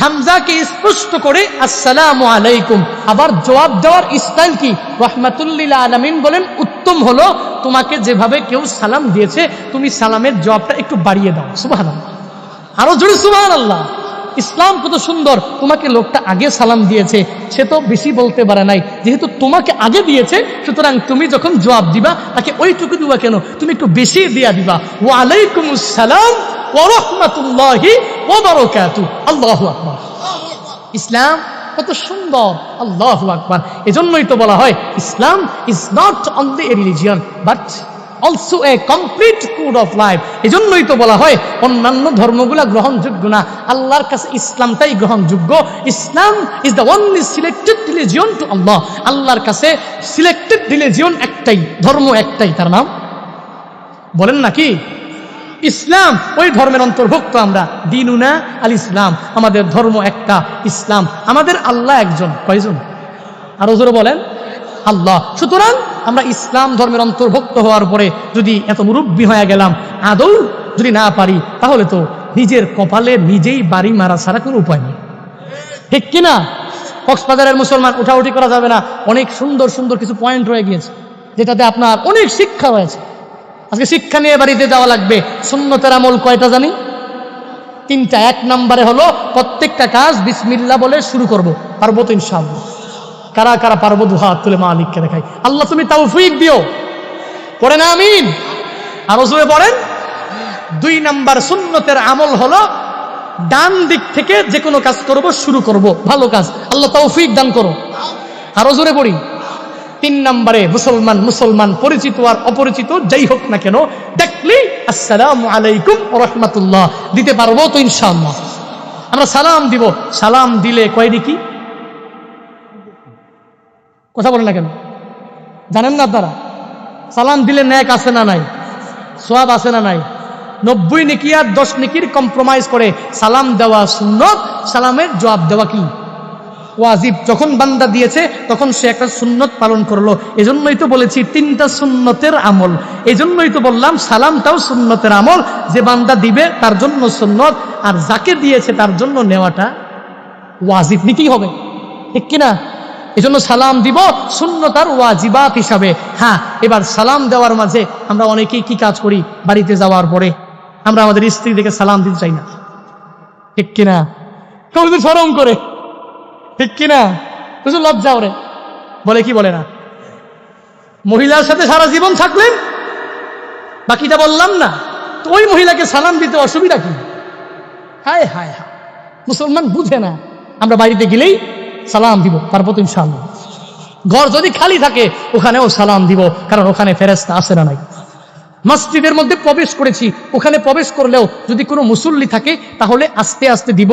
হামজাকে স্পষ্ট করে আসসালামু আলাইকুম। আবার জবাব দেওয়ার স্টাইল কি? রাহমাতুল্লিল আলামিন বলেন উত্তম হলো তোমাকে যেভাবে কেউ সালাম দিয়েছে তুমি সালামের জবাবটা একটু বাড়িয়ে দাও। সুবহানাল্লাহ, আরো জোরে সুবহানাল্লাহ। ইসলাম কত সুন্দর। তোমাকে লোকটা আগে সালাম দিয়েছে, সে তো বেশি বলতে পারে নাই, যেহেতু তোমাকে আগে দিয়েছে সুতরাং তুমি যখন জবাব দিবা তাকে ওইটুকু দিবা কেন, তুমি একটু বেশি দিয়া দিবা। ওয়া আলাইকুমুস সালাম ওয়া রাহমাতুল্লাহি ওয়া বারাকাতুহু। আল্লাহু আকবার। ইসলাম কত সুন্দর, আল্লাহু আকবার। এজন্যই তো বলা হয় Islam is not only a religion but also a complete code of life. এজন্যই তো বলা হয় অন্যান্য ধর্মগুলা গ্রহণযোগ্য না, আল্লাহর কাছে ইসলামটাই গ্রহণযোগ্য। Islam is the only selected religion to Allah. আল্লাহর কাছে সিলেক্টেড রিলিজিয়ন একটাই, ধর্ম একটাই, তার নাম বলেন নাকি ইসলাম। ওই ধর্মের অন্তর্ভুক্ত আমরা। দিনুনা আল ইসলাম, আমাদের ধর্ম একটা, ইসলাম। আমাদের আল্লাহ একজন। কয়জন? আরো জোরে বলেন আল্লাহ। সুতরাং আমরা ইসলাম ধর্মের অন্তর্ভুক্ত হওয়ার পরে যদি এত মুরব্বী হয়ে গেলাম, আদৌ যদি না পারি তাহলে তো নিজের কপালে নিজেই বাড়ি মারা ছাড়া কোনো উপায় নেই। ঠিক কিনা? কক্সবাজারের মুসলমান উঠাউঠি করা যাবে না। অনেক সুন্দর সুন্দর কিছু পয়েন্ট রয়ে গিয়েছে যেটাতে আপনার অনেক শিক্ষা রয়েছে। আজকে শিক্ষা নিয়ে বাড়িতে যাওয়া লাগবে। সুন্নতের আমল কয়টা জানি? 3টা। 1 নম্বরে হলো প্রত্যেকটা কাজ বিসমিল্লাহ বলে শুরু করব। পারবো তো ইনশাআল্লাহ? কারা কারা পারবো? দুহাত তুলে মালিককে দেখাই। আল্লাহ তুমি তৌফিক দিও, পড়ে না আমিন। আরো জোরে বলেন। 2 নাম্বার সুন্নতের আমল হলো ডান দিক থেকে যে কোনো কাজ করব, শুরু করব ভালো কাজ, আল্লাহ তৌফিক দান করো। আরো জোরে পড়ি। 3 নম্বরে মুসলমান পরিচিত আর অপরিচিত যাই হোক না কেন, দেখলি আসসালামু আলাইকুম ওয়া রাহমাতুল্লাহ দিতে পারবো তো ইনশাআল্লাহ। আমরা সালাম দিব, সালাম দিলে কয় নেকি? কথা বলেন না কেন? জানেন না আপনারা? সালাম দিলে নেক আছে না নাই? সওয়াব আছে না নাই? 90 নেকি আর 10 নেকির কম্প্রোমাইজ করে সালাম দেওয়া সুন্নত, সালামের জবাব দেওয়া কি ওয়াজিব। যখন বান্দা দিয়েছে তখন সে একটা সুন্নত পালন করলো। এজন্যই তো বলেছি 3টা সুন্নতের আমল। এজন্যই তো বললাম সালামটাও সুন্নতের আমল। যে বান্দা দিবে তার জন্য সুন্নত, আর যাকে দিয়েছে তার জন্য নেওয়াটা ওয়াজিব, নিতেই হবে, ঠিক কিনা? এজন্য সালাম দিব সুন্নত আর ওয়াজিবাত হিসাবে। হ্যাঁ, এবার সালাম দেওয়ার মাঝে আমরা অনেকেই কি কাজ করি, বাড়িতে যাওয়ার পরে আমরা আমাদের স্ত্রী দেখে সালাম দিতে চাই না, ঠিক কিনা? কেউ যদি শরম করে, ঠিক কিনা? কিছু লজ্জা ওরে বলে কি বলে না? মহিলার সাথে সারা জীবন থাকলেন, বাকিটা বললাম না, তো ওই মহিলাকে সালাম দিতে অসুবিধা কি? হায় হায় হায়, মুসলমান বুঝে না। আমরা বাড়িতে গেলেই সালাম দিব, তারপর তো ইনশাআল্লাহ। ঘর যদি খালি থাকে ওখানেও সালাম দিব, কারণ ওখানে ফেরেশতা আসে না নাই। মসজিদের মধ্যে প্রবেশ করেছি, ওখানে প্রবেশ করলেও যদি কোনো মুসল্লি থাকে তাহলে আস্তে আস্তে দিব।